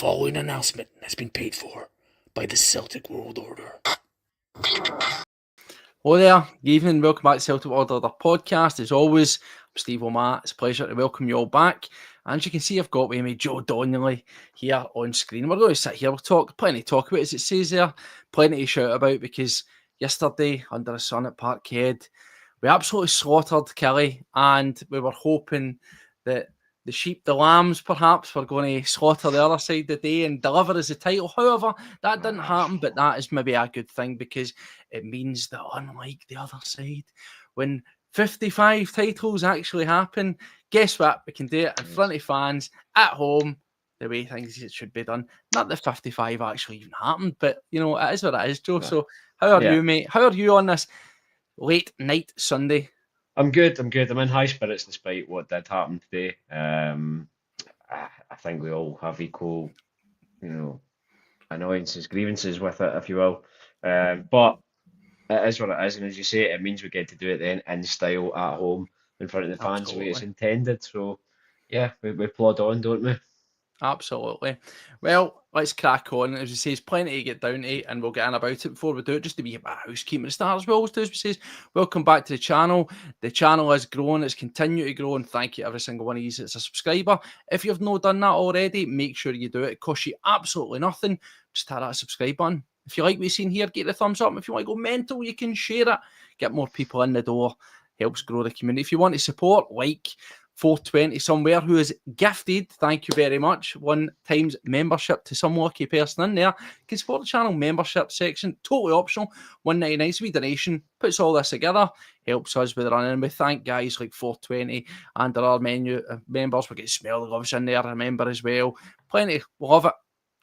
following announcement has been paid for by the Celtic World Order. Hello there, good evening, welcome back to Celtic World Order podcast. As always, I'm Steve O'Matt. It's a pleasure to welcome you all back. And as you can see, I've got with me Joe Donnelly here on screen. We're going to sit here, we'll talk, plenty to talk about, as it says there, plenty to shout about, because yesterday, under the sun at Parkhead, we absolutely slaughtered Killies, and we were hoping that the sheep, the lambs, perhaps, were going to slaughter the other side of the day and deliver us the title. However, that didn't happen, but that is maybe a good thing, because it means that, unlike the other side, when 55 titles actually happen, guess what? We can do it in front of fans, at home, the way things should be done. Not that 55 actually even happened, but, you know, it is what it is, Joe. Yeah. So how are you, mate? How are you on this late night Sunday? I'm good. I'm in high spirits despite what did happen today. I think we all have equal, annoyances, grievances with it, if you will. But it is what it is, and as you say, it means we get to do it then in style at home in front of the fans the way it's intended. So, yeah, we plod on, don't we? Absolutely. Well, let's crack on. As we say, there's plenty to get down to, and we'll get in about it before we do it. Just to be a bit of housekeeping to start as well. As we say, welcome back to the channel. The channel has grown, it's continued to grow, and thank you to every single one of you that's a subscriber. If you've not done that already, make sure you do it. It costs you absolutely nothing. Just hit that subscribe button. If you like what you've seen here, get the thumbs up. If you want to go mental, you can share it. Get more people in the door. Helps grow the community. If you want to support, like 420 somewhere, who is gifted, thank you very much, 1 times membership to some lucky person in there. You can support the channel membership section, totally optional, $1.99. It's a wee donation, puts all this together, helps us with running. We thank guys like 420 and our menu members. We get Smell Loves in there, remember, as well. Plenty, love it.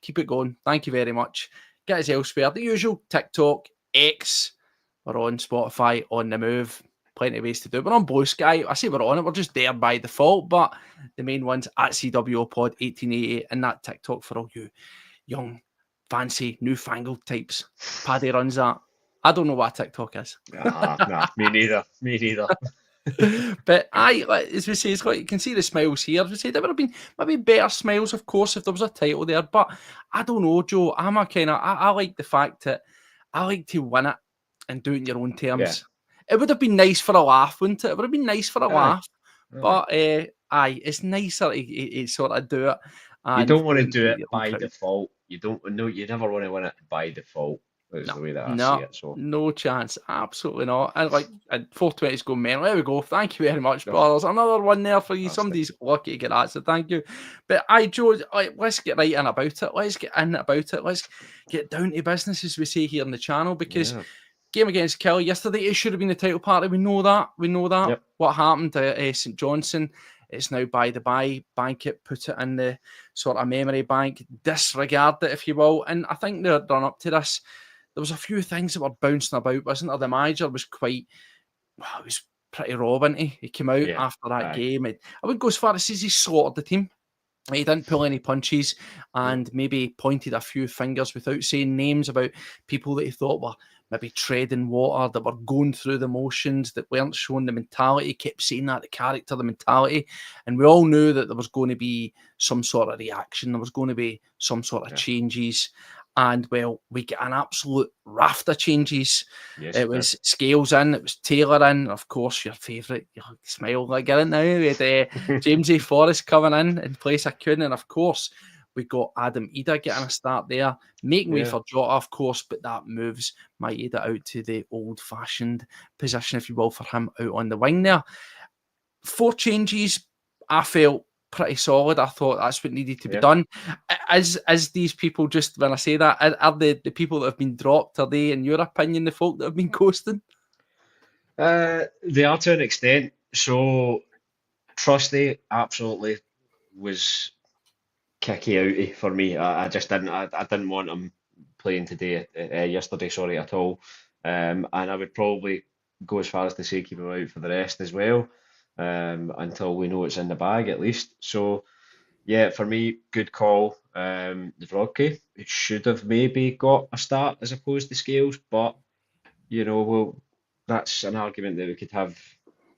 Keep it going. Thank you very much. Get us elsewhere, the usual TikTok, X, we're on Spotify, on the move. Plenty of ways to do it. We're on Blue Sky. I say we're on it. We're just there by default. But the main one's at CWO Pod 1888 and that TikTok for all you young, fancy, newfangled types. Paddy runs that. I don't know what TikTok is. Nah, me neither. But as we say, you can see the smiles here. As we say, there would have been maybe better smiles, of course, if there was a title there. But I don't know, Joe. I like the fact that I like to win it and do it in your own terms. Yeah. It would have been nice for a laugh, wouldn't it? It would have been nice for a laugh. But it's nicer to sort of do it. You don't want to do it by default. You never want to win it by default. That's the way that I see it. So no chance, absolutely not. And 420's going mental. There we go. Thank you very much, brothers. Another one there for you. Somebody's lucky to get that, so thank you. But Joe, let's get right in about it. Let's get down to business, as we say here on the channel, because game against Killies yesterday, it should have been the title party. We know that. Yep. What happened to St Johnstone, it's now by the by. Bank put it in the sort of memory bank, disregard it, if you will. And I think they're done up to this. There was a few things that were bouncing about, wasn't there? The manager was it was pretty raw, wasn't he? He came out after that game. I wouldn't go as far as he slaughtered the team. He didn't pull any punches and maybe pointed a few fingers without saying names about people that he thought were maybe treading water, that were going through the motions, that weren't showing the mentality. He kept saying that, the character, the mentality. And we all knew that there was going to be some sort of reaction. There was going to be some sort of changes. And, well, we get an absolute raft of changes. Yes, it was Scales in, it was Taylor in, of course, your favourite, you smile like it now, we had James A. Forrest coming in place of Kuhn, and of course, we got Adam Ida getting a start there, making way for Jota, of course, but that moves Maeda out to the old-fashioned position, if you will, for him out on the wing there. 4 changes, I felt pretty solid. I thought that's what needed to be done. As these people, just when I say that, are the people that have been dropped, are they, in your opinion, the folk that have been ghosting? They are to an extent. So Trusty absolutely was kicky outy for me. I just didn't want him playing yesterday, at all. And I would probably go as far as to say keep him out for the rest as well. Until we know it's in the bag at least. So yeah, for me, good call. The Vodka, it should have maybe got a start as opposed to Scales, but that's an argument that we could have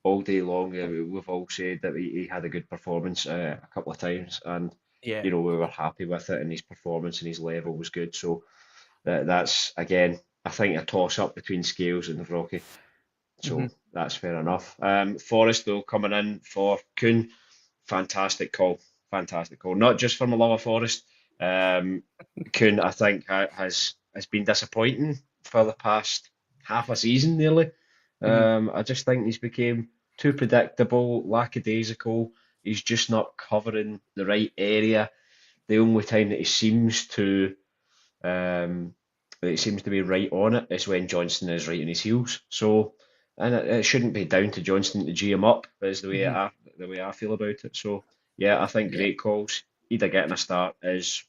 all day long. We've all said that he had a good performance a couple of times, and Yeah. we were happy with it, and his performance and his level was good. So that's, again, I think a toss-up between Scales and Rocky. Hmm. So that's fair enough. Forrest, though, coming in for Kuhn, fantastic call. Fantastic call. Not just for my love of Forrest. Kuhn, I think, has been disappointing for the past half a season nearly. Hmm. I just think he's became too predictable, lackadaisical. He's just not covering the right area. The only time um, that he seems to be right on it is when Johnston is right on his heels. So, and it shouldn't be down to Johnston to G him up, is Hmm. the way I feel about it. So, yeah, I think Yeah. great calls. Either getting a start is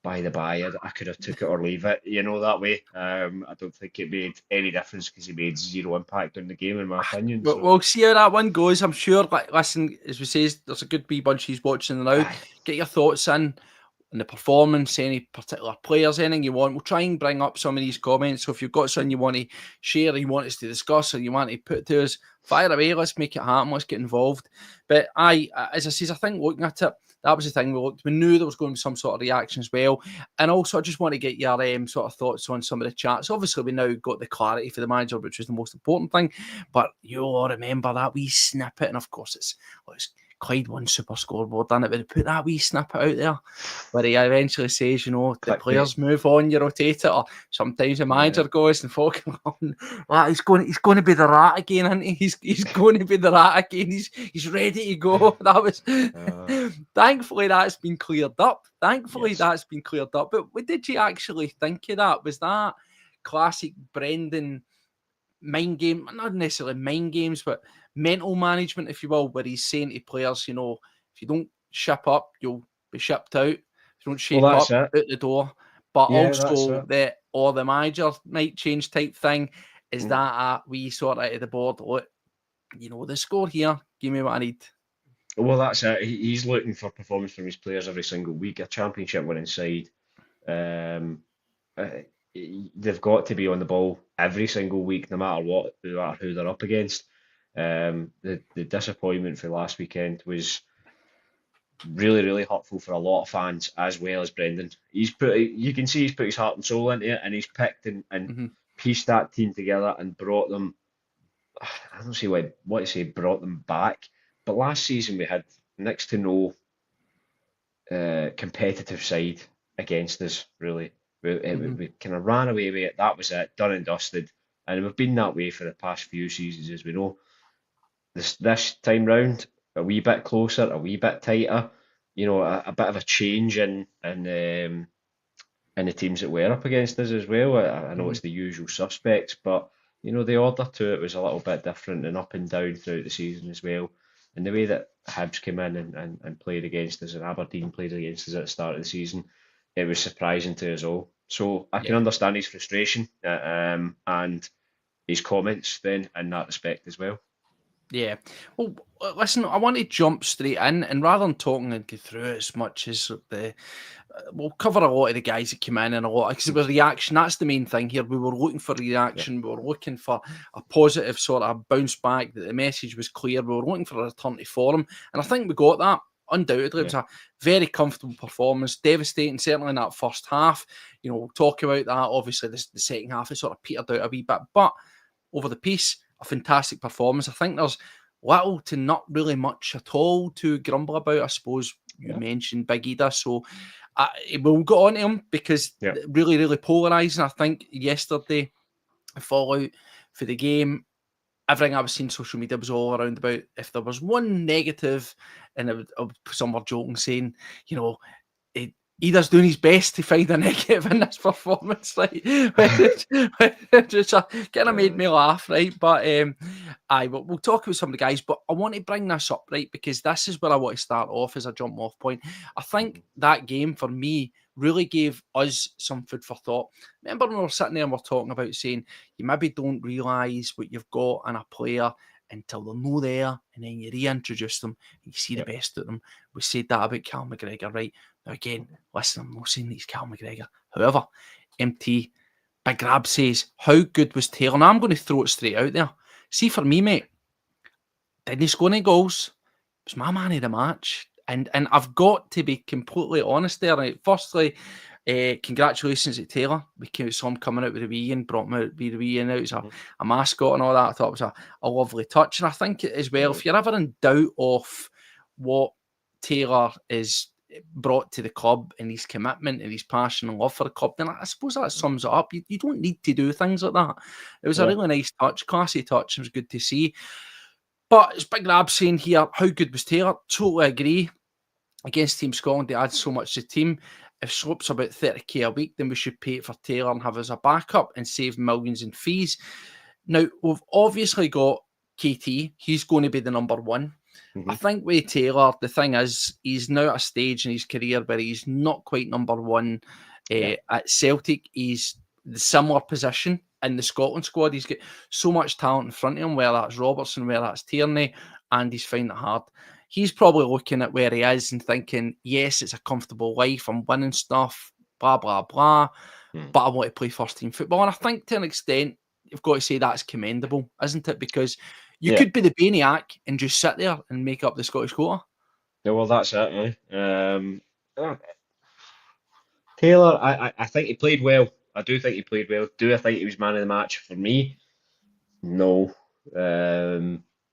by the by. I could have took it or leave it, that way. I don't think it made any difference because he made zero impact on the game, in my opinion. But So, we'll see how that one goes. I'm sure. Like, listen, as we say, there's a good wee bunch he's watching now. aye, Get your thoughts in on the performance, any particular players, anything you want. We'll try and bring up some of these comments. So if you've got something you want to share, you want us to discuss, or you want to put to us, fire away. Let's make it happen. Let's get involved. But as I says, I think looking at it, that was the thing. We knew there was going to be some sort of reaction as well. And also, I just want to get your sort of thoughts on some of the chats. Obviously, we now got the clarity for the manager, which was the most important thing. But you all remember that wee snippet. And of course, it's Clyde One Super Scoreboard, done it, but they put that wee snippet out there where he eventually says, the clickbait. players move on, you rotate it, or sometimes the manager Yeah. goes and folk he's going to be the rat again, isn't he? He's going to be the rat again. He's ready to go. That was thankfully that's been cleared up. Yes. But what did you actually think of that? Was that classic Brendan mind game, not necessarily mind games, but mental management, if you will, where he's saying to players, if you don't ship up, you'll be shipped out. If you don't Well, shake that's up, it. out the door. But Yeah, that's also it. or the manager might change type thing. Is Mm. that a wee sort out of the board? Look, the score here. Give me what I need. Well, that's it. He's looking for performance from his players every single week. A championship winning side. Um, uh, they've got to be on the ball every single week, no matter what, no matter who they're up against. The disappointment for last weekend was really, really hurtful for a lot of fans as well as Brendan. You can see he's put his heart and soul into it, and he's picked and Mm-hmm. pieced that team together and brought them. I don't see what to say, brought them back. But last season we had next to no competitive side against us, really. Mm-hmm. We kind of ran away with it. That was it, done and dusted. And we've been that way for the past few seasons, as we know. This time round, a wee bit closer, a wee bit tighter. A bit of a change in the teams that were up against us as well. I know Mm-hmm. it's the usual suspects, but the order to it was a little bit different and up and down throughout the season as well. And the way that Hibs came in and played against us, and Aberdeen played against us at the start of the season, it was surprising to us all. So I can Yeah. understand his frustration and his comments then in that respect as well. Yeah. Well, listen, I want to jump straight in, and rather than talking and go through it as much as we'll cover a lot of the guys that came in and a lot because it Mm. was reaction. That's the main thing here. We were looking for Yeah, reaction. We were looking for a positive sort of bounce back. That the message was clear. We were looking for a return to form, and I think we got that. Undoubtedly, it yeah, was a very comfortable performance, devastating, certainly in that first half. We'll talk about that. Obviously, the second half has sort of petered out a wee bit, but over the piece, a fantastic performance. I think there's little to not really much at all to grumble about. I suppose you yeah, mentioned Big Ida, so we'll go on to him because yeah, really, really polarising. I think yesterday, the fallout for the game, everything I was seeing social media was all around about if there was one negative, and some were joking saying, he, Ida's doing his best to find a negative in this performance, right? Which just kind of made uh, me laugh, right? But we'll talk about some of the guys, but I want to bring this up, right? Because this is where I want to start off as a jump off point. I think mhm, that game for me really gave us some food for thought. Remember when we were sitting there and we're talking about saying you maybe don't realise what you've got in a player until they're no there, and then you reintroduce them and you see the yeah, best of them. We said that about Cal McGregor, right? Now again, listen, I'm not saying he's Cal McGregor. However, MT Big Grab says, how good was Taylor? Now I'm going to throw it straight out there. See, for me, mate, didn't he score any goals? It was my man of the match. And I've got to be completely honest there. Right? Firstly, congratulations to Taylor. We saw him coming out with the wee and brought him out with the wee and out. It was a mascot and all that. I thought it was a lovely touch. And I think as well, if you're ever in doubt of what Taylor is brought to the club and his commitment and his passion and love for the club, then I suppose that sums it up. You don't need to do things like that. It was a really nice touch, classy touch. It was good to see. But it's Big Rab saying here, how good was Taylor? Totally agree. Against Team Scotland, they add so much to the team. If Slope's about 30k a week, then we should pay it for Taylor and have as a backup and save millions in fees. Now, we've obviously got KT. He's going to be the number one. I think with Taylor, the thing is, he's now at a stage in his career where he's not quite number one at Celtic. He's the similar position in the Scotland squad. He's got so much talent in front of him, whether that's Robertson, whether that's Tierney, and he's finding it hard. He's probably looking at where he is and thinking, yes, it's a comfortable life. I'm winning stuff, blah, blah, blah. But I want to play first team football. And I think to an extent, you've got to say that's commendable, isn't it? Because you could be the Maniac and just sit there and make up the Scottish quota. Yeah, well, that's it. Taylor, I think he played well. I do think he played well. Do I think he was man of the match? For me, no.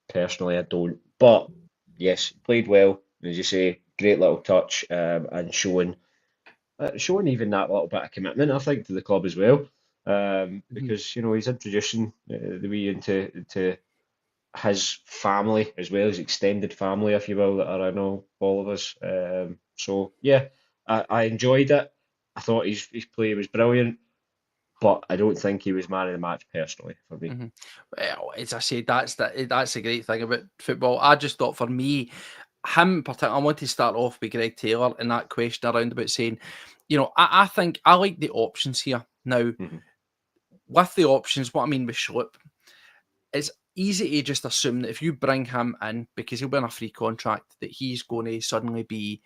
Personally, I don't. But yes, played well. As you say, great little touch, and showing even that little bit of commitment, I think, to the club as well. Because he's introducing the wee into his family as well, his extended family, if you will, that are in all of us. So yeah, I enjoyed it. I thought his play was brilliant, but I don't think he was man of the match personally for me. Well, as I said, that's a great thing about football. I just thought for me, him in particular, I want to start off with Greg Taylor and that question around about saying, I think I like the options here. Now, with the options, what I mean with Schlupp, it's easy to just assume that if you bring him in, because he'll be on a free contract, that he's going to suddenly be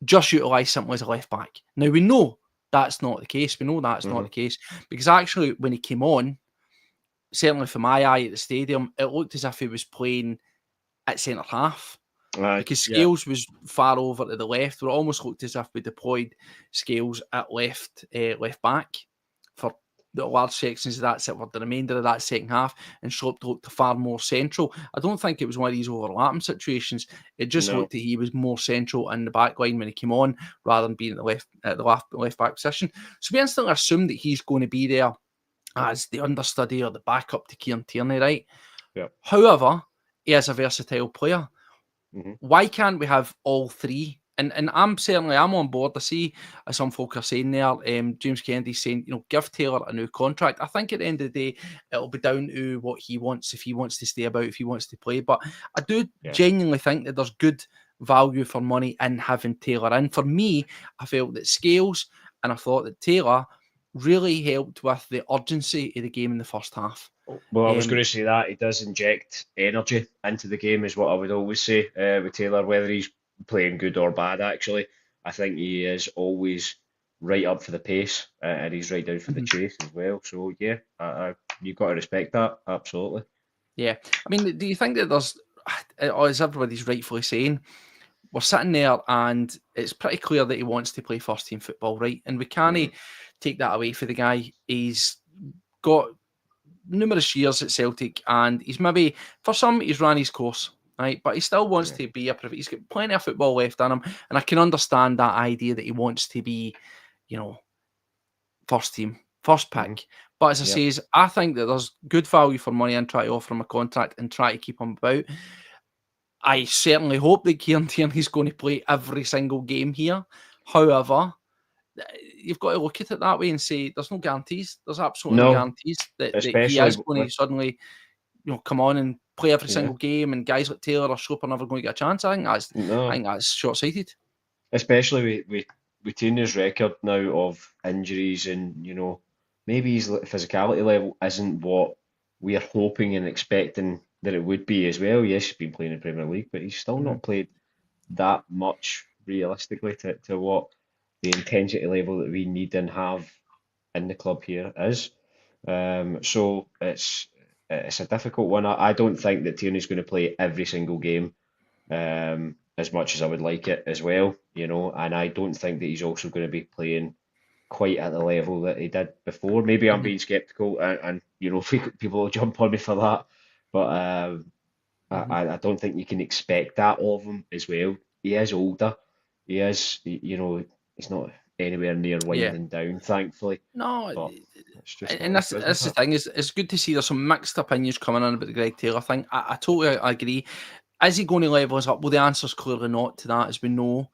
just utilised simply as a left back. Now, we know that's not the case. We know that's not the case because actually when he came on, certainly for my eye at the stadium, it looked as if he was playing at centre half. Because Scales was far over to the left. It almost looked as if we deployed Scales at left back for the large sections of that, for the remainder of that second half, and Schlupp looked far more central. I don't think it was one of these overlapping situations. It just looked that he was more central in the back line when he came on, rather than being at the left back position. So we instantly assumed that he's going to be there as the understudy or the backup to Kieran Tierney, right? Yeah. However, he is a versatile player. Why can't we have all three? And I'm on board. I see some folk are saying there, James Kennedy's saying, give Taylor a new contract. I think at the end of the day, it'll be down to what he wants, if he wants to stay about, if he wants to play. But I do genuinely think that there's good value for money in having Taylor in. For me, I felt that Scales and I thought that Taylor really helped with the urgency of the game in the first half. Well, I was going to say that he does inject energy into the game, is what I would always say with Taylor, whether he's playing good or bad. Actually, I think he is always right up for the pace, and he's right down for the chase as well. So yeah, you've got to respect that, absolutely. Yeah, I mean, do you think that there's, as everybody's rightfully saying, we're sitting there and it's pretty clear that he wants to play first team football, right? And we can't take that away for the guy. He's got numerous years at Celtic and he's maybe, for some, he's ran his course, right? But he still wants to be he's got plenty of football left in him. And I can understand that idea that he wants to be, first team, first pick. But as I say, I think that there's good value for money and try to offer him a contract and try to keep him about. I certainly hope that Kieran Tierney's going to play every single game here. However, you've got to look at it that way and say there's no guarantees. There's absolutely no guarantees that he is going to suddenly, come on and play every single game. And guys like Taylor or Schlupp are never going to get a chance. I think that's short-sighted. Especially with Tierney's record now of injuries and maybe his physicality level isn't what we are hoping and expecting that it would be as well. Yes, he's been playing in the Premier League, but he's still not played that much realistically to what the intensity level that we need and have in the club here is. So it's a difficult one. I don't think that Tierney's going to play every single game. as much as I would like it as well, and I don't think that he's also going to be playing quite at the level that he did before. Maybe I'm Mhm. being sceptical, and people will jump on me for that, but Mhm. I don't think you can expect that of him as well. He is older. He is, he's not anywhere near Yeah. winding down, thankfully. No, But it's just and life, that's isn't the it? thing is it's good to see there's some mixed opinions coming in about the Greg Taylor thing. I totally agree. Is he going to level us up? Well, the answer's clearly not to that, as we know.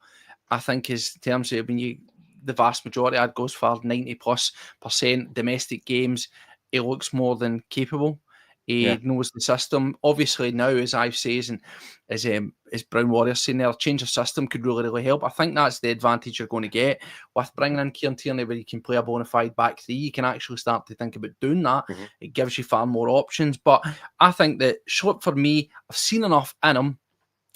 I think is in terms of when you the vast majority I'd goes for 90+% domestic games, he looks more than capable. Yeah. He knows the system. Obviously now, as I've says and as Brown Warriors saying there, a change of system could really help. I think that's the advantage you're going to get with bringing in Kieran Tierney, where you can play a bona fide back three. You can actually start to think about doing that. Hmm. It gives you far more options. But I think that Schlupp, for me, I've seen enough in him.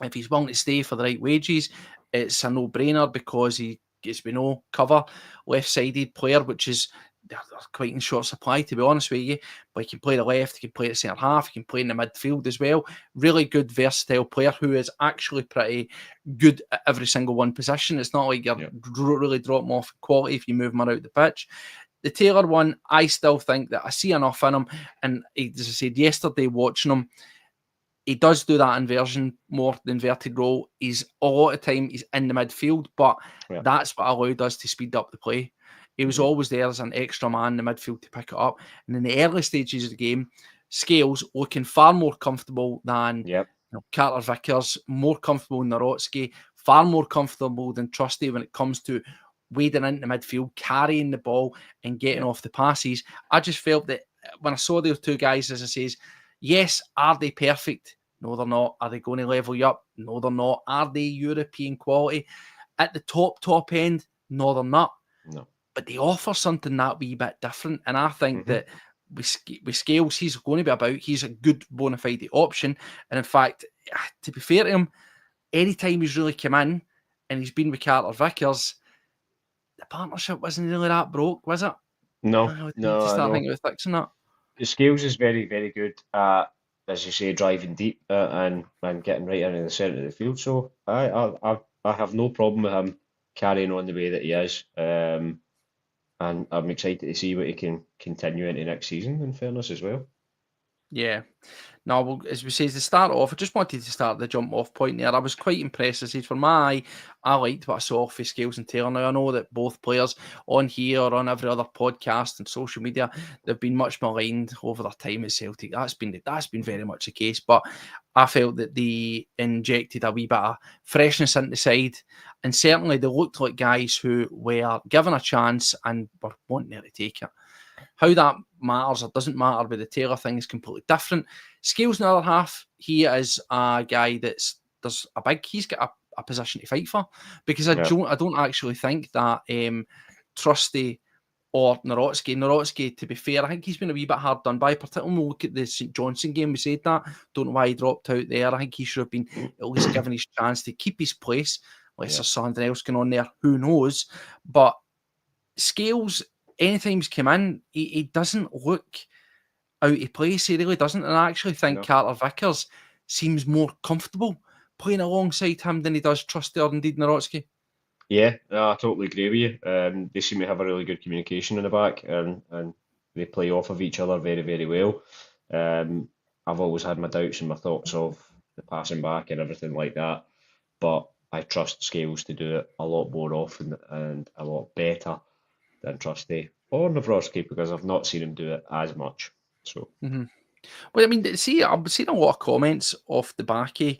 If he's willing to stay for the right wages, it's a no-brainer because he gets no cover, left-sided player, which is they're quite in short supply, to be honest with you. But he can play the left, he can play the centre half, he can play in the midfield as well. Really good, versatile player who is actually pretty good at every single one position. It's not like you're Yeah. really dropping off quality if you move him around the pitch. The Taylor one, I still think that I see enough in him. And as I said yesterday, watching him, he does do that inversion more, the inverted role. He's a lot of time he's in the midfield, but Yeah. that's what allowed us to speed up the play. He was Hmm. always there as an extra man in the midfield to pick it up. And in the early stages of the game, Scales looking far more comfortable than Yep. Carter Vickers, more comfortable than Narotsky, far more comfortable than Trusty when it comes to wading into midfield, carrying the ball and getting Yep. off the passes. I just felt that when I saw those two guys, as I says, yes, are they perfect? No, they're not. Are they going to level you up? No, they're not. Are they European quality? At the top end? No, they're not. No. But they offer something that wee bit different. And I think Hmm. that with Scales, he's going to be about. He's a good bona fide option. And in fact, to be fair to him, anytime he's really come in and he's been with Carter Vickers, the partnership wasn't really that broke, was it? No, I need to no, I start know. thinking about fixing that. The Scales is very, very good at, as you say, driving deep and getting right into the centre of the field. So I have no problem with him carrying on the way that he is. And I'm excited to see what he can continue into next season, in fairness as well. Yeah. No, well, as we say, to start off, I just wanted to start the jump off point there. I was quite impressed. I said, for my eye, I liked what I saw for Scales and Taylor. Now, I know that both players on here or on every other podcast and social media, they've been much maligned over their time at Celtic. That's been very much the case. But I felt that they injected a wee bit of freshness into the side. And certainly they looked like guys who were given a chance and were wanting to take it. How that matters or doesn't matter with the Taylor thing is completely different. Scales, on the other half, he is a guy he's got a position to fight for because Yeah, I don't actually think that Trusty or Narotsky, to be fair, I think he's been a wee bit hard done by, particularly when we look at the St Johnstone game. We said that. Don't know why he dropped out there. I think he should have been at least given his chance to keep his place. Unless yeah, there's something else going on there, who knows? But Scales, anytime he's come in, he doesn't look out of place. He really doesn't. And I actually think no. Carter Vickers seems more comfortable playing alongside him than he does Trusty or indeed Narotsky. Yeah, no, I totally agree with you. They seem to have a really good communication in the back, and they play off of each other very, very well. Um, I've always had my doubts and my thoughts of the passing back and everything like that, but I trust Scales to do it a lot more often and a lot better than Trusty or Navrosky because I've not seen him do it as much. So, Mm-hmm. Well, I mean, see, I've seen a lot of comments off the back of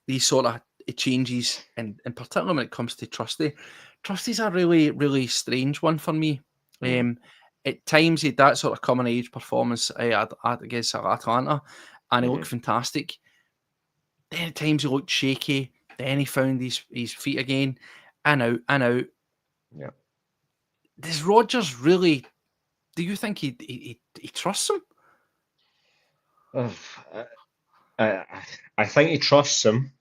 these sort of changes, and particularly when it comes to Trusty. Trusty's a really, really strange one for me. mm, Um, at times, he had that sort of coming age performance against Atlanta, and he looked mhm, fantastic. Then at times he looked shaky. Then he found his feet again, and out, and out. yeah. Does Rogers really? Do you think he trusts him? Ugh, I think he trusts him.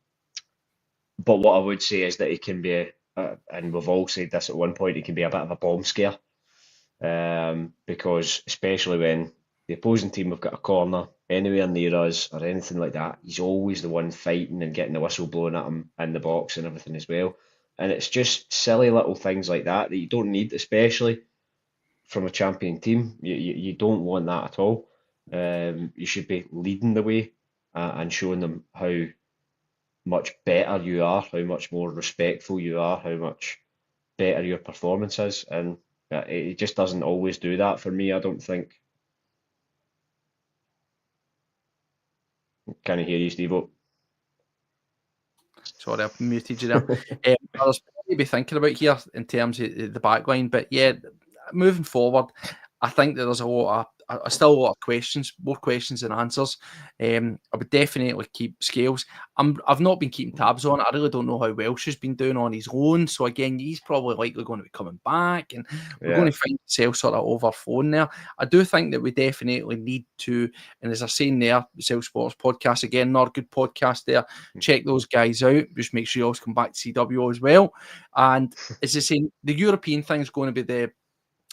But what I would say is that he can be, and we've all said this at one point, he can be a bit of a bomb scare. Because especially when the opposing team have got a corner anywhere near us or anything like that, he's always the one fighting and getting the whistle blown at him in the box and everything as well. And it's just silly little things like that you don't need, especially from a champion team. You don't want that at all. You should be leading the way and showing them how much better you are, how much more respectful you are, how much better your performance is. And it just doesn't always do that for me, I don't think. Can I hear you, Steve? Sorry, I've muted you there. There's plenty to be thinking about here in terms of the back line, but yeah, moving forward, I think that there's still a lot of questions, more questions than answers. I would definitely keep Scales. I've not been keeping tabs on it. I really don't know how Welsh has been doing on his own. So again, he's probably likely going to be coming back, and we're going to find ourselves sort of over phone there. I do think that we definitely need to, and as I say there, the Self Sports podcast again, another good podcast there. Check those guys out. Just make sure you always come back to CW as well. And as I say, the European thing is going to be the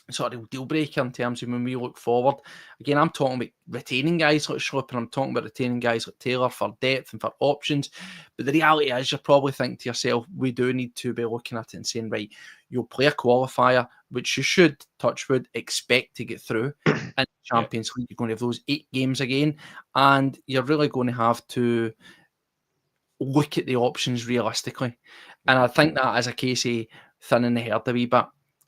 sort of deal breaker in terms of when we look forward. Again, I'm talking about retaining guys like Schlupp, and I'm talking about retaining guys like Taylor for depth and for options. But the reality is, you're probably thinking to yourself, we do need to be looking at it and saying, right, you'll play a qualifier, which you should, touch wood, expect to get through. In the Champions League, you're going to have those 8 games again, and you're really going to have to look at the options realistically. And I think that is a case of thinning the herd a wee bit.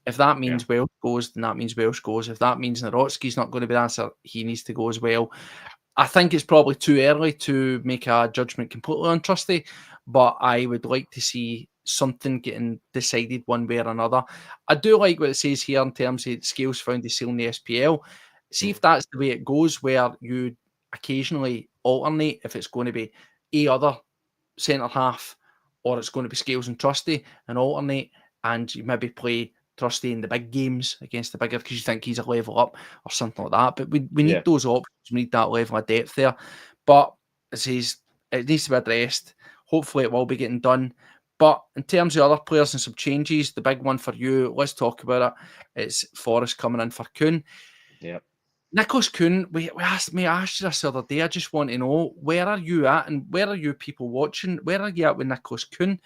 If that means Welsh goes, then that means Welsh goes. If that means Narotsky's not going to be the answer, he needs to go as well. I think it's probably too early to make a judgment completely on Trusty, but I would like to see something getting decided one way or another. I do like what it says here in terms of Scales found the seal in the SPL. See if that's the way it goes, where you occasionally alternate if it's going to be a other centre half or it's going to be Scales and Trusty and alternate, and you maybe play Trusty in the big games against the bigger because you think he's a level up or something like that. But we need those options. We need that level of depth there. But it says it needs to be addressed. Hopefully it will be getting done. But in terms of other players and some changes, the big one for you, let's talk about it. It's Forrest coming in for Kuhn. Yeah. Nicholas Kuhn, I asked you this the other day. I just want to know, where are you at and where are you people watching? Where are you at with Nicholas Kuhn?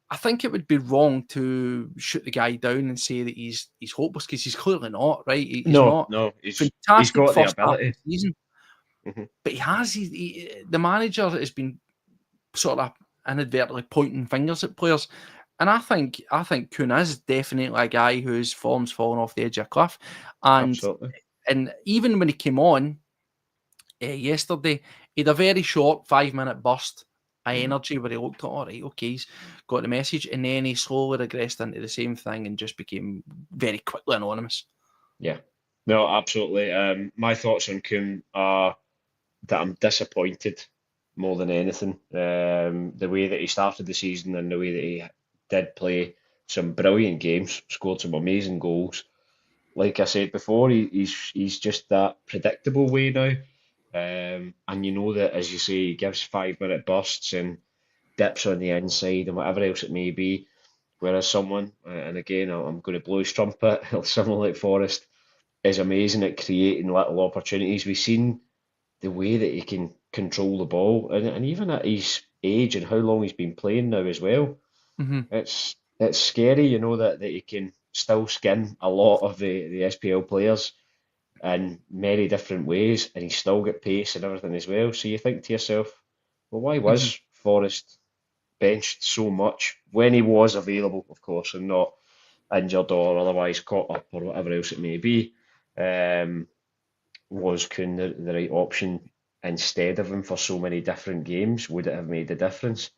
I think it would be wrong to shoot the guy down and say that he's hopeless, because he's clearly not, right? He's not. He's Fantastic got the first half of ability. the season. But the manager has been sort of inadvertently pointing fingers at players. And I think Kuhn is definitely a guy whose form's fallen off the edge of a cliff. Absolutely. And even when he came on yesterday, he had a very short 5-minute burst of energy where he looked at, all right, okay, he's got the message, and then he slowly regressed into the same thing and just became very quickly anonymous. Yeah. No, absolutely. My thoughts on Kuhn are that I'm disappointed more than anything. The way that he started the season and the way that he did play some brilliant games, scored some amazing goals. Like I said before, he's just that predictable way now. And you know that, as you say, he gives 5-minute bursts and dips on the inside and whatever else it may be. Whereas someone, and again, I'm going to blow his trumpet, someone like Forrest is amazing at creating little opportunities. We've seen the way that he can control the ball, and even at his age and how long he's been playing now as well, it's scary, you know, that he can still skin a lot of the SPL players in many different ways, and he's still got pace and everything as well. So you think to yourself, well, why was Forrest benched so much when he was available, of course, and not injured or otherwise caught up or whatever else it may be? Was Kuhn the right option instead of him for so many different games? Would it have made a difference?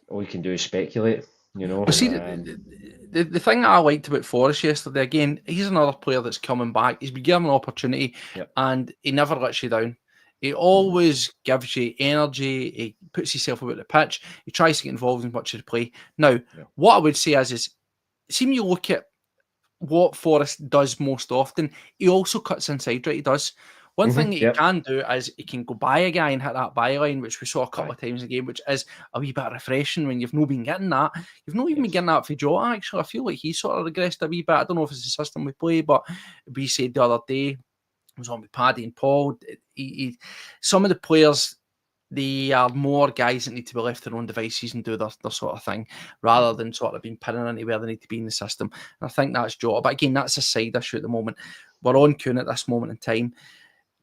All you can do is speculate, you know. Well, see, the thing that I liked about Forrest yesterday, again, he's another player that's coming back. He's been given an opportunity, and he never lets you down. He always gives you energy. He puts himself about the pitch. He tries to get involved in much of the play. Now, what I would say is see when you look at what Forrest does most often, he also cuts inside, right? He does. One thing that he can do is he can go by a guy and hit that byline, which we saw a couple of times in the game, which is a wee bit refreshing when you've not been getting that. You've not even been getting that for Jota, actually. I feel like he sort of regressed a wee bit. I don't know if it's the system we play, but we said the other day was on with Paddy and Paul. Some of the players, they are more guys that need to be left to their own devices and do their sort of thing, rather than sort of being pinning into where they need to be in the system. And I think that's Jota. But again, that's a side issue at the moment. We're on Kuhn at this moment in time.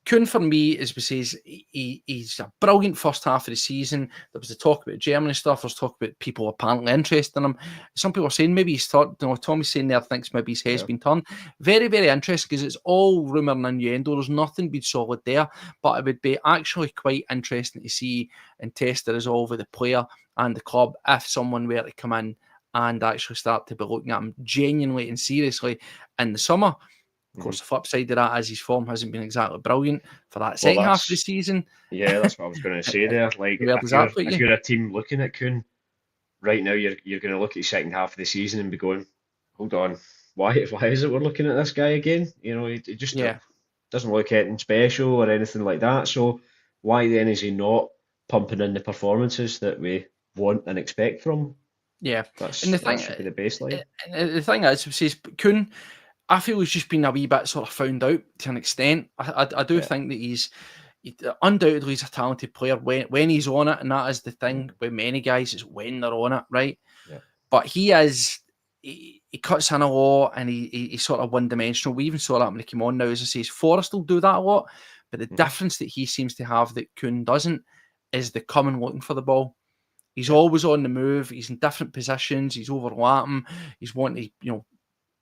Kuhn, for me, as we say, he's a brilliant first half of the season. There was the talk about Germany stuff. There's talk about people apparently interested in him. Some people are saying maybe he's thought, Tommy's saying there thinks maybe his head's been turned. Very, very interesting, because it's all rumour and innuendo. There's nothing been solid there. But it would be actually quite interesting to see and test the resolve of the player and the club if someone were to come in and actually start to be looking at him genuinely and seriously in the summer. Of course, the flip side of that is his form hasn't been exactly brilliant for that second half of the season. Yeah, that's what I was going to say there. Like, if you're a team looking at Kuhn right now, you're going to look at the second half of the season and be going, hold on, why is it we're looking at this guy again? He just doesn't look anything special or anything like that. So why then is he not pumping in the performances that we want and expect from him? Yeah, that should be the baseline. The thing is, Kuhn, I feel he's just been a wee bit sort of found out to an extent. I do think that he's undoubtedly he's a talented player when he's on it, and that is the thing with many guys, is when they're on it, right? Yeah. But he cuts in a lot, and he's sort of one-dimensional. We even saw that when he came on now, as I say, Forrest will do that a lot, but the difference that he seems to have that Kuhn doesn't is the coming looking for the ball. He's always on the move. He's in different positions. He's overlapping. He's wanting to,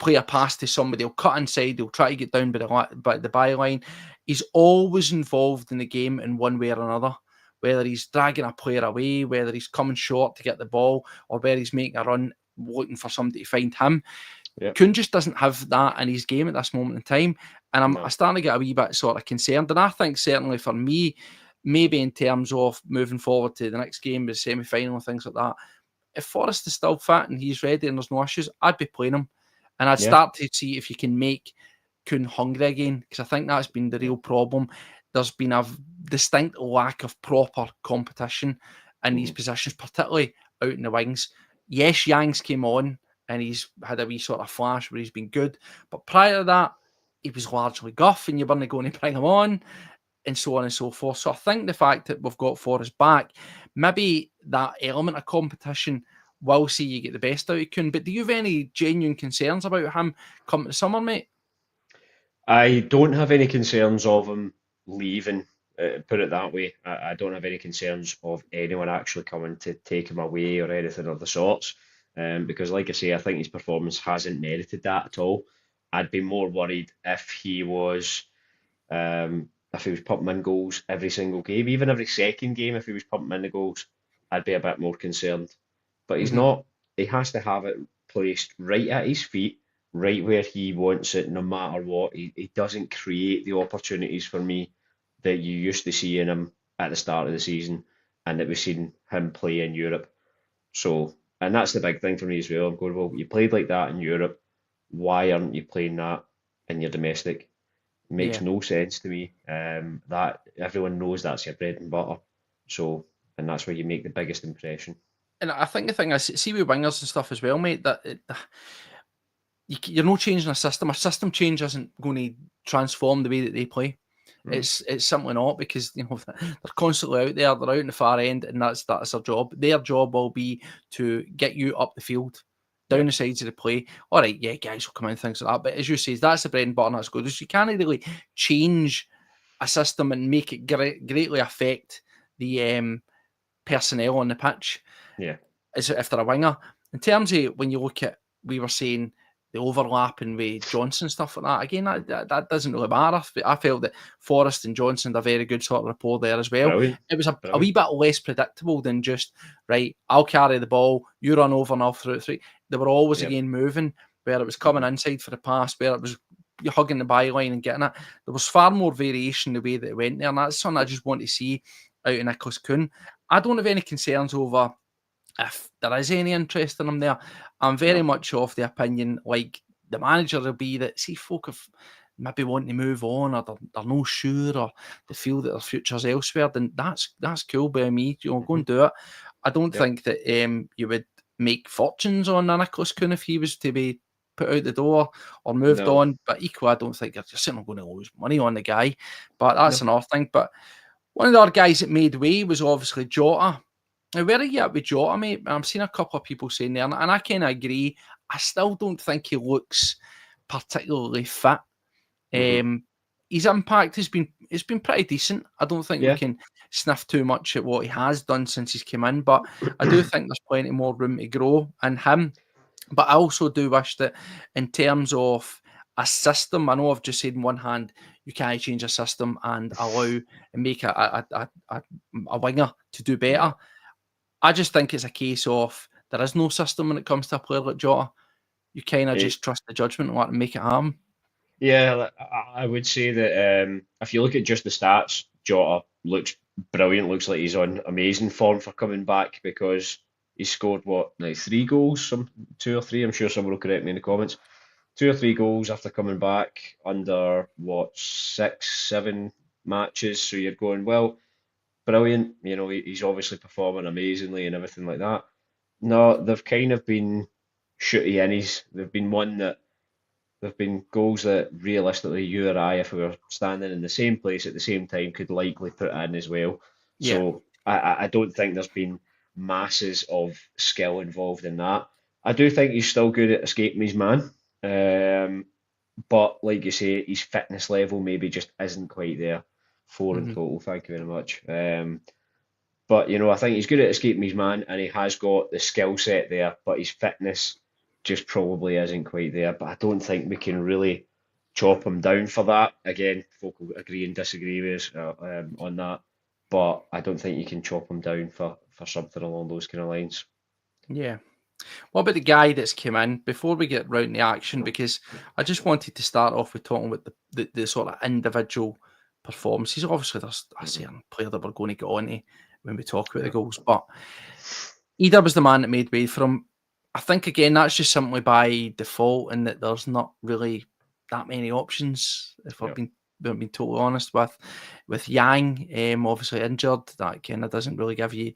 play a pass to somebody. He'll cut inside. He'll try to get down by the byline. He's always involved in the game in one way or another, whether he's dragging a player away, whether he's coming short to get the ball, or whether he's making a run looking for somebody to find him. Yep. Kuhn just doesn't have that in his game at this moment in time. And I'm starting to get a wee bit sort of concerned. And I think certainly for me, maybe in terms of moving forward to the next game, the semi-final and things like that, if Forrest is still fit and he's ready and there's no issues, I'd be playing him. And I'd start to see if you can make Kuhn hungry again, because I think that's been the real problem. There's been a distinct lack of proper competition in these positions, particularly out in the wings. Yes, Yang's came on and he's had a wee sort of flash where he's been good. But prior to that, he was largely guff and you weren't going to bring him on, and so on and so forth. So I think the fact that we've got Forrest back, maybe that element of competition will see you get the best out of Kuhn. But do you have any genuine concerns about him coming to summer, mate? I don't have any concerns of him leaving, put it that way. I don't have any concerns of anyone actually coming to take him away or anything of the sorts. Because, like I say, I think his performance hasn't merited that at all. I'd be more worried if he was pumping in goals every single game, even every second game. If he was pumping in the goals, I'd be a bit more concerned. But he's not. He has to have it placed right at his feet, right where he wants it, no matter what. He doesn't create the opportunities for me that you used to see in him at the start of the season and that we've seen him play in Europe. So, and that's the big thing for me as well. I'm going, well, you played like that in Europe. Why aren't you playing that in your domestic? Makes no sense to me. That everyone knows that's your bread and butter. So, and that's where you make the biggest impression. And I think the thing is, see with wingers and stuff as well, mate, that you're not changing a system. A system change isn't going to transform the way that they play. It's simply not, because they're constantly out there, they're out in the far end, and that's their job. Their job will be to get you up the field, down the sides of the play. All right, yeah, guys will come in, things like that. But as you say, that's the bread and butter, and that's good. So you can't really change a system and make it greatly affect the personnel on the pitch. Yeah, as if they're a winger. In terms of when you look at, we were saying the overlapping with Johnson, stuff like that. Again, that doesn't really matter. I felt that Forrest and Johnson had a very good sort of rapport there as well. Brilliant. It was a wee bit less predictable than just, right, I'll carry the ball, you run over and I'll throw it through. They were always again moving, where it was coming inside for the pass, where it was hugging the byline and getting it. There was far more variation the way that it went there, and that's something I just want to see out of Nicholas Kuhn. I don't have any concerns over if there is any interest in him there. I'm very much of the opinion, like the manager will be, that see folk have maybe want to move on, or they're not sure, or they feel that their future's elsewhere, then that's cool by me. Go and do it. I don't think that you would make fortunes on Nicholas Kuhn if he was to be put out the door or moved No. on. But equally, I don't think you're certainly going to lose money on the guy. But that's another thing. But one of the other guys that made way was obviously Jota. Now, where are you at with Jota, mate? I'm seeing a couple of people saying there, and I kind of agree. I still don't think he looks particularly fit. His impact has been pretty decent. I don't think we can sniff too much at what he has done since he's come in, but I do think there's plenty more room to grow in him. But I also do wish that in terms of a system, I know I've just said in one hand you can't change a system and allow and make a winger to do better. Yeah. I just think it's a case of there is no system when it comes to a player like Jota. You kind of just trust the judgment and let him make it happen. Yeah, I would say that if you look at just the stats, Jota looks brilliant. Looks like he's on amazing form for coming back because he scored like 3 goals, 2 or 3. I'm sure someone will correct me in the comments. 2 or 3 goals after coming back under 6, 7 matches. So you're going, well, brilliant. He's obviously performing amazingly and everything like that. No, they've kind of been shooty innies. They've been one that there've been goals that realistically you or I, if we were standing in the same place at the same time, could likely put in as well. Yeah. So I don't think there's been masses of skill involved in that. I do think he's still good at escaping his man. But like you say, his fitness level maybe just isn't quite there. 4 in total, thank you very much. But I think he's good at escaping his man, and he has got the skill set there, but his fitness just probably isn't quite there. But I don't think we can really chop him down for that. Again, folk will agree and disagree with us on that, but I don't think you can chop him down for something along those kind of lines. Yeah. What about the guy that's come in before we get round the action? Because I just wanted to start off with talking about the sort of individual performances. Obviously, there's a certain player that we're going to get on to when we talk about the goals, but Ida was the man that made way for him. I think, again, that's just simply by default in that there's not really that many options, if we're being totally honest with Yang, obviously injured. That kind of doesn't really give you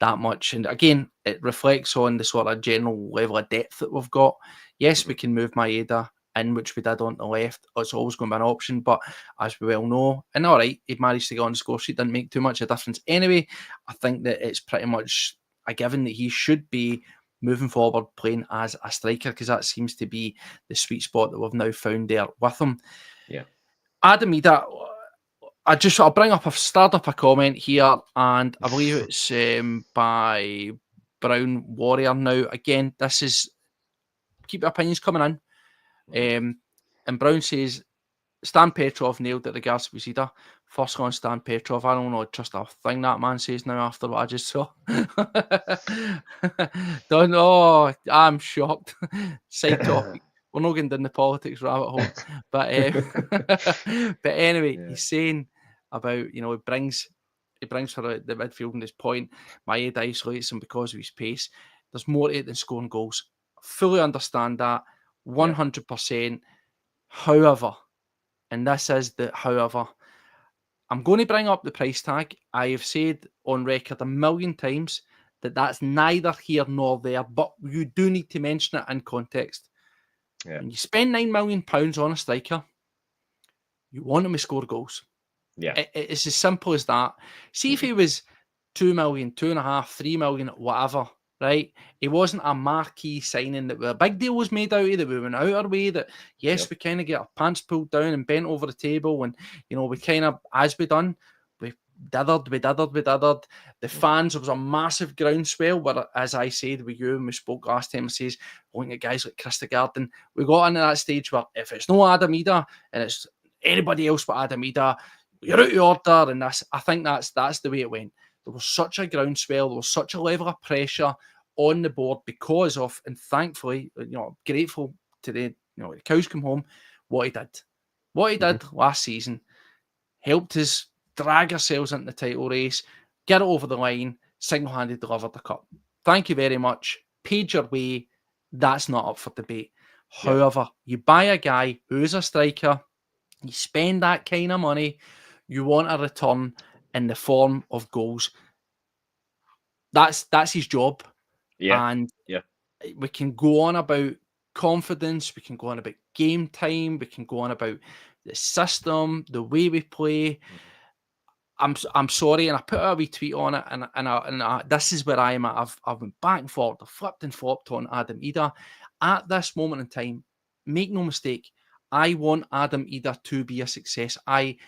that much. And again, it reflects on the sort of general level of depth that we've got. Yes, we can move Maeda in, which we did on the left. It's always going to be an option, but as we well know, and all right, he managed to get on the score sheet, didn't make too much of a difference anyway. I think that it's pretty much a given that he should be moving forward playing as a striker, because that seems to be the sweet spot that we've now found there with him. Yeah. Adam Ida, I've started up a comment here, and I believe it's by Brown Warrior. Now, again, this is keep your opinions coming in. And Brown says Stan Petrov nailed it regards to Ida. First on Stan Petrov. I don't know just a thing that man says now after what I just saw. Don't know. I'm shocked. Side topic. We're not getting down the politics rabbit hole. But but anyway, he's saying about, he brings for the midfield in this point. Maeda isolates him because of his pace. There's more to it than scoring goals. Fully understand that. 100%. However, and this is the however, I'm going to bring up the price tag. I have said on record 1,000,000 times that that's neither here nor there, but you do need to mention it in context. Yeah. When you spend £9 million on a striker, you want him to score goals. Yeah. It's as simple as that. See if he was 2 million, 2.5, 3 million, whatever, right? It wasn't a marquee signing that a big deal was made out of, that we went out our way, that yes, we kind of get our pants pulled down and bent over the table, and we kind of, as we done, we dithered. The fans, there was a massive groundswell, where, as I said with you, and we spoke last time, I says, looking at guys like Christa Garden, we got into that stage where if it's no Adam Ida and it's anybody else but Adam Ida, you're out of order. And I think that's the way it went. There was such a groundswell, there was such a level of pressure on the board because of, and thankfully, grateful to the cows come home, what he did. What he did last season helped us drag ourselves into the title race, get it over the line, single-handed delivered the cup. Thank you very much. Paid your way. That's not up for debate. However, you buy a guy who's a striker, you spend that kind of money, you want a return in the form of goals. That's his job. Yeah. And Yeah. we can go on about confidence, we can go on about game time, we can go on about the system, the way we play. I'm sorry, and I put a wee tweet on it, and this is where I am at. I've been back and forth, I've flipped and flopped on Adam Ida. At this moment in time, make no mistake, I want Adam Ida to be a success. I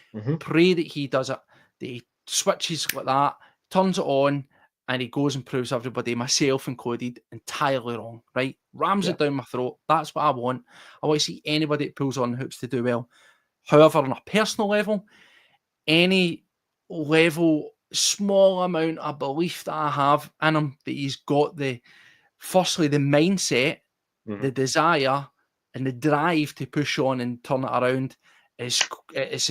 pray that he does it, that he switches like that, turns it on, and he goes and proves everybody, myself included, entirely wrong, right? Rams it down my throat. That's what I want. I want to see anybody that pulls on hoops to do well. However, on a personal level, any level, small amount of belief that I have in him, that he's got firstly, the mindset, the desire, and the drive to push on and turn it around is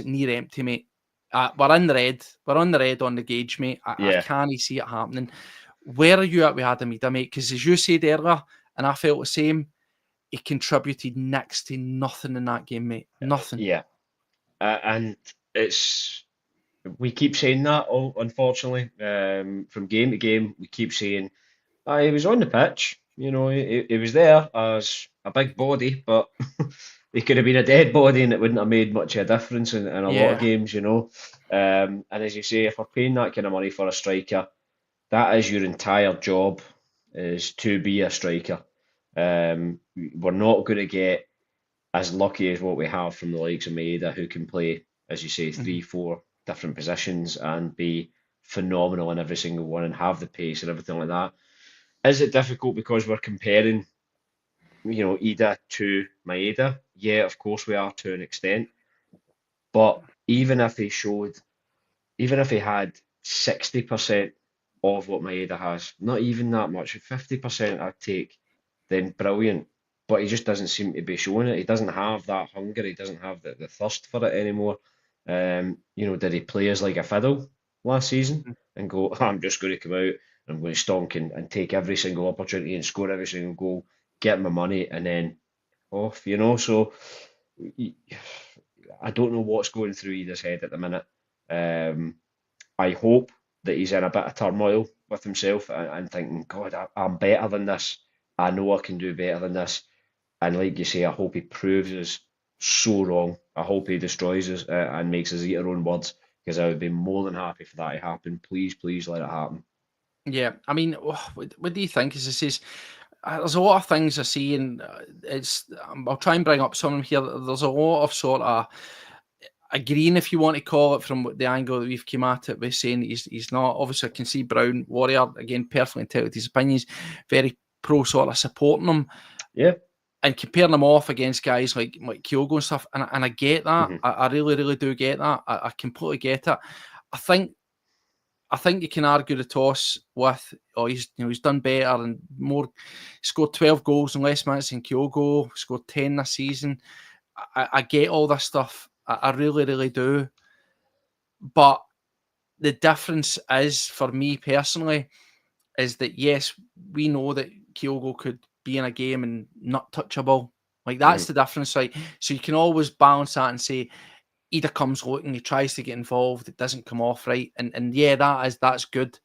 near empty, mate. We're in the red. We're on the red on the gauge, mate. I can't see it happening. Where are you at with Adam Ida, mate? Because as you said earlier, and I felt the same, he contributed next to nothing in that game, mate. Nothing. Yeah. And we keep saying that, unfortunately. From game to game, we keep saying, he was on the pitch. You know, he was there as a big body, but he could have been a dead body and it wouldn't have made much of a difference in a lot of games, you know. And as you say, if we're paying that kind of money for a striker, that is your entire job, is to be a striker. We're not going to get as lucky as what we have from the likes of Maeda, who can play, as you say, 3-4 different positions and be phenomenal in every single one and have the pace and everything like that. Is it difficult because we're comparing, you know, Ida to Maeda? Yeah, of course we are to an extent. But even if he had 60% of what Maeda has, not even that much, 50% I'd take, then brilliant. But he just doesn't seem to be showing it. He doesn't have that hunger. He doesn't have the thirst for it anymore. You know, did he play as like a fiddle last season and go, I'm just going to come out, I'm going to stonk and take every single opportunity and score every single goal, get my money, and then off, you know? So I don't know what's going through Ida's head at the minute. I hope that he's in a bit of turmoil with himself and thinking, God, I'm better than this. I know I can do better than this. And like you say, I hope he proves us so wrong. I hope he destroys us and makes us eat our own words, because I would be more than happy for that to happen. Please, please let it happen. Yeah, I mean, what do you think? As it says, there's a lot of things I see, and I'll try and bring up some of them here. There's a lot of sort of agreeing, if you want to call it, from the angle that we've come at it, with saying he's not. Obviously, I can see Brown Warrior again, perfectly entitled to his opinions, very pro sort of supporting him. Yeah. And comparing them off against guys like Kyogo and stuff, and I get that. I really, really do get that. I completely get it. I think you can argue the toss with, he's done better and more. Scored 12 goals in less minutes than Kyogo. Scored 10 this season. I get all this stuff. I really, really do. But the difference is, for me personally, is that yes, we know that Kyogo could be in a game and not touchable. Like, that's the difference. Like, so you can always balance that and say, Ida comes looking, he tries to get involved, it doesn't come off right, and yeah, that's good.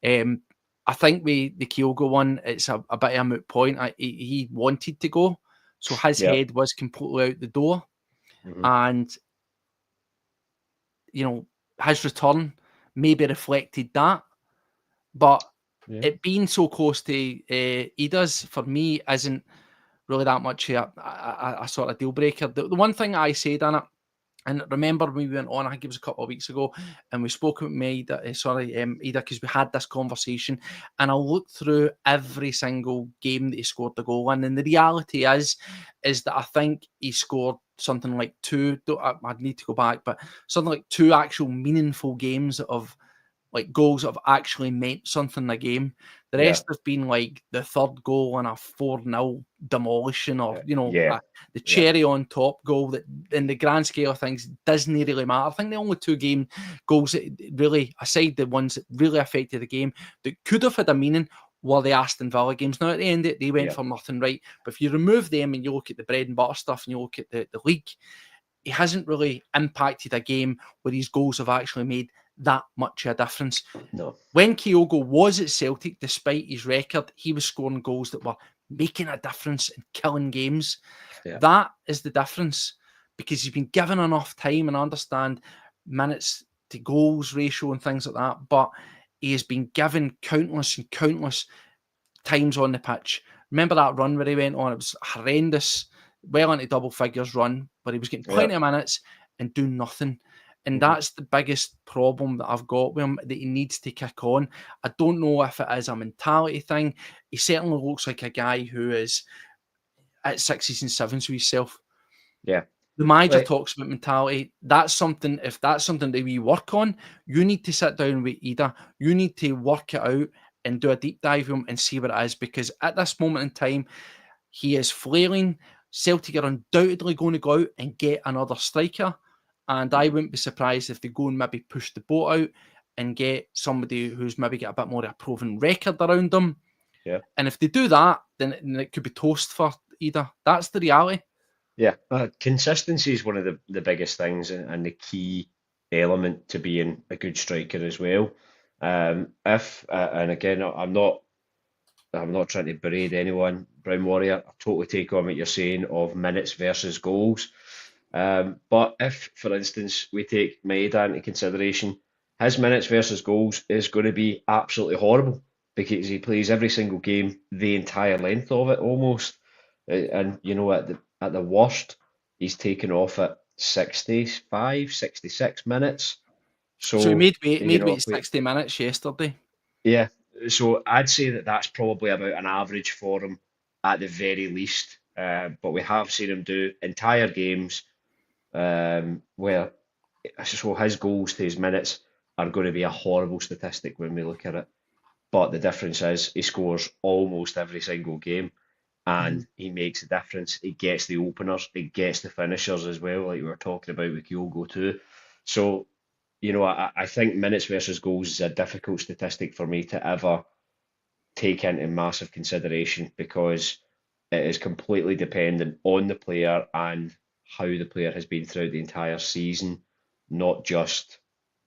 I think with the Kyogo one, it's a bit of a moot point. He wanted to go, so his head was completely out the door, and you know, his return maybe reflected that, but it being so close to Ida's, for me, isn't really that much a sort of deal breaker. The one thing I said on it, and remember we went on, I think it was a couple of weeks ago, and we spoke about Ida, because we had this conversation, and I looked through every single game that he scored the goal in, and the reality is that I think he scored something like I'd need to go back, but something like 2 actual meaningful games of like goals that have actually meant something in the game. The rest have been like the third goal and a 4-0 demolition, or the cherry on top goal that, in the grand scale of things, doesn't really matter. I think the only 2 goals that really, aside the ones that really affected the game, that could have had a meaning, were the Aston Villa games. Now, at the end, they went for nothing, right? But if you remove them and you look at the bread and butter stuff and you look at the league, he hasn't really impacted a game where his goals have actually made that much of a difference. No. When Kyogo was at Celtic, despite his record, he was scoring goals that were making a difference and killing games. Yeah. That is the difference, because he's been given enough time, and I understand minutes to goals ratio and things like that, but he has been given countless and countless times on the pitch. Remember that run where he went on? It was horrendous, well into double figures run, but he was getting plenty of minutes and doing nothing. And that's the biggest problem that I've got with him, that he needs to kick on. I don't know if it is a mentality thing. He certainly looks like a guy who is at 6s and 7s with himself. Yeah. The manager talks about mentality. That's something, if that's something that we work on, you need to sit down with Ida. You need to work it out and do a deep dive with him and see what it is, because at this moment in time, he is flailing. Celtic are undoubtedly going to go out and get another striker. And I wouldn't be surprised if they go and maybe push the boat out and get somebody who's maybe got a bit more of a proven record around them. Yeah. And if they do that, then it could be toast for Ida. That's the reality. Yeah. Consistency is one of the biggest things and the key element to being a good striker as well. And again, I'm not trying to berate anyone, Brown Warrior. I totally take on what you're saying of minutes versus goals. But if, for instance, we take Maeda into consideration, his minutes versus goals is going to be absolutely horrible, because he plays every single game the entire length of it almost. And you know, at the worst, he's taken off at 65, 66 minutes. So he So, made you know, weight 60 minutes yesterday. yeah, so I'd say that's probably about an average for him at the very least. But we have seen him do entire games where so his goals to his minutes are going to be a horrible statistic when we look at it. But the difference is he scores almost every single game, and he makes a difference. He gets the openers, he gets the finishers as well, like we were talking about with Kyogo too. So, you know, I think minutes versus goals is a difficult statistic for me to ever take into massive consideration, because it is completely dependent on the player and how the player has been throughout the entire season, not just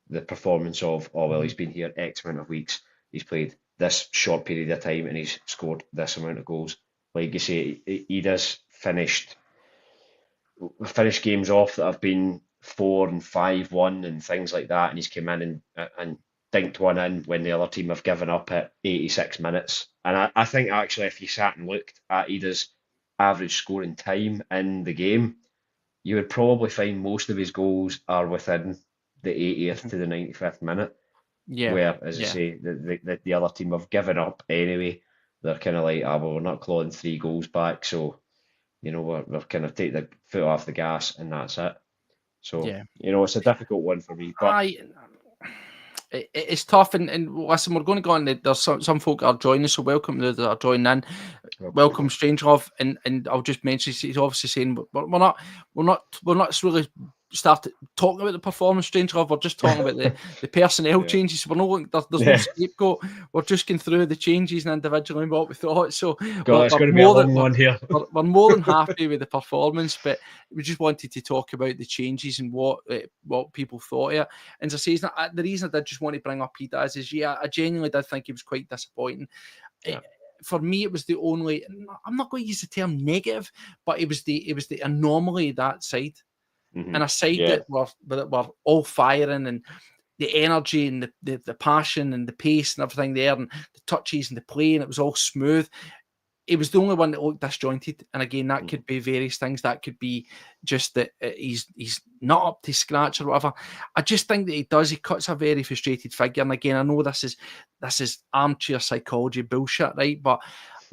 the performance of, oh, well, he's been here X amount of weeks, he's played this short period of time and he's scored this amount of goals. Like you say, he does finished games off that have been 4 and 5-1 and things like that, and he's come in and dinked one in when the other team have given up at 86 minutes. And I think actually, if you sat and looked at Ida's average scoring time in the game, you would probably find most of his goals are within the 80th to the 95th minute. Yeah. Where, as I say, the other team have given up anyway. They're kind of like, well, we're not clawing 3 goals back, so you know, we're kind of take the foot off the gas and that's it. So, you know, it's a difficult one for me. But it's tough, and listen, we're going to go on. There's some folk are joining, so welcome those that are joining in. Welcome, Strangelove, and I'll just mention he's obviously saying we're not really started talking about the performance, Strangelove. We're just talking about the personnel changes. We're there's no scapegoat. We're just going through the changes and individually what we thought. So God, it's going to be a long one here. We're more than happy with the performance, but we just wanted to talk about the changes and what people thought of it. And as I say, the reason I did just want to bring up Ida is I genuinely did think he was quite disappointing. Yeah. For me, it was the only. I'm not going to use the term negative, but it was the anomaly that side, and a side that were all firing and the energy and the passion and the pace and everything there, and the touches and the play, and it was all smooth. It was the only one that looked disjointed, and again, that could be various things. That could be just that he's not up to scratch or whatever. I just think that he cuts a very frustrated figure. And again, I know this is armchair psychology bullshit, right? But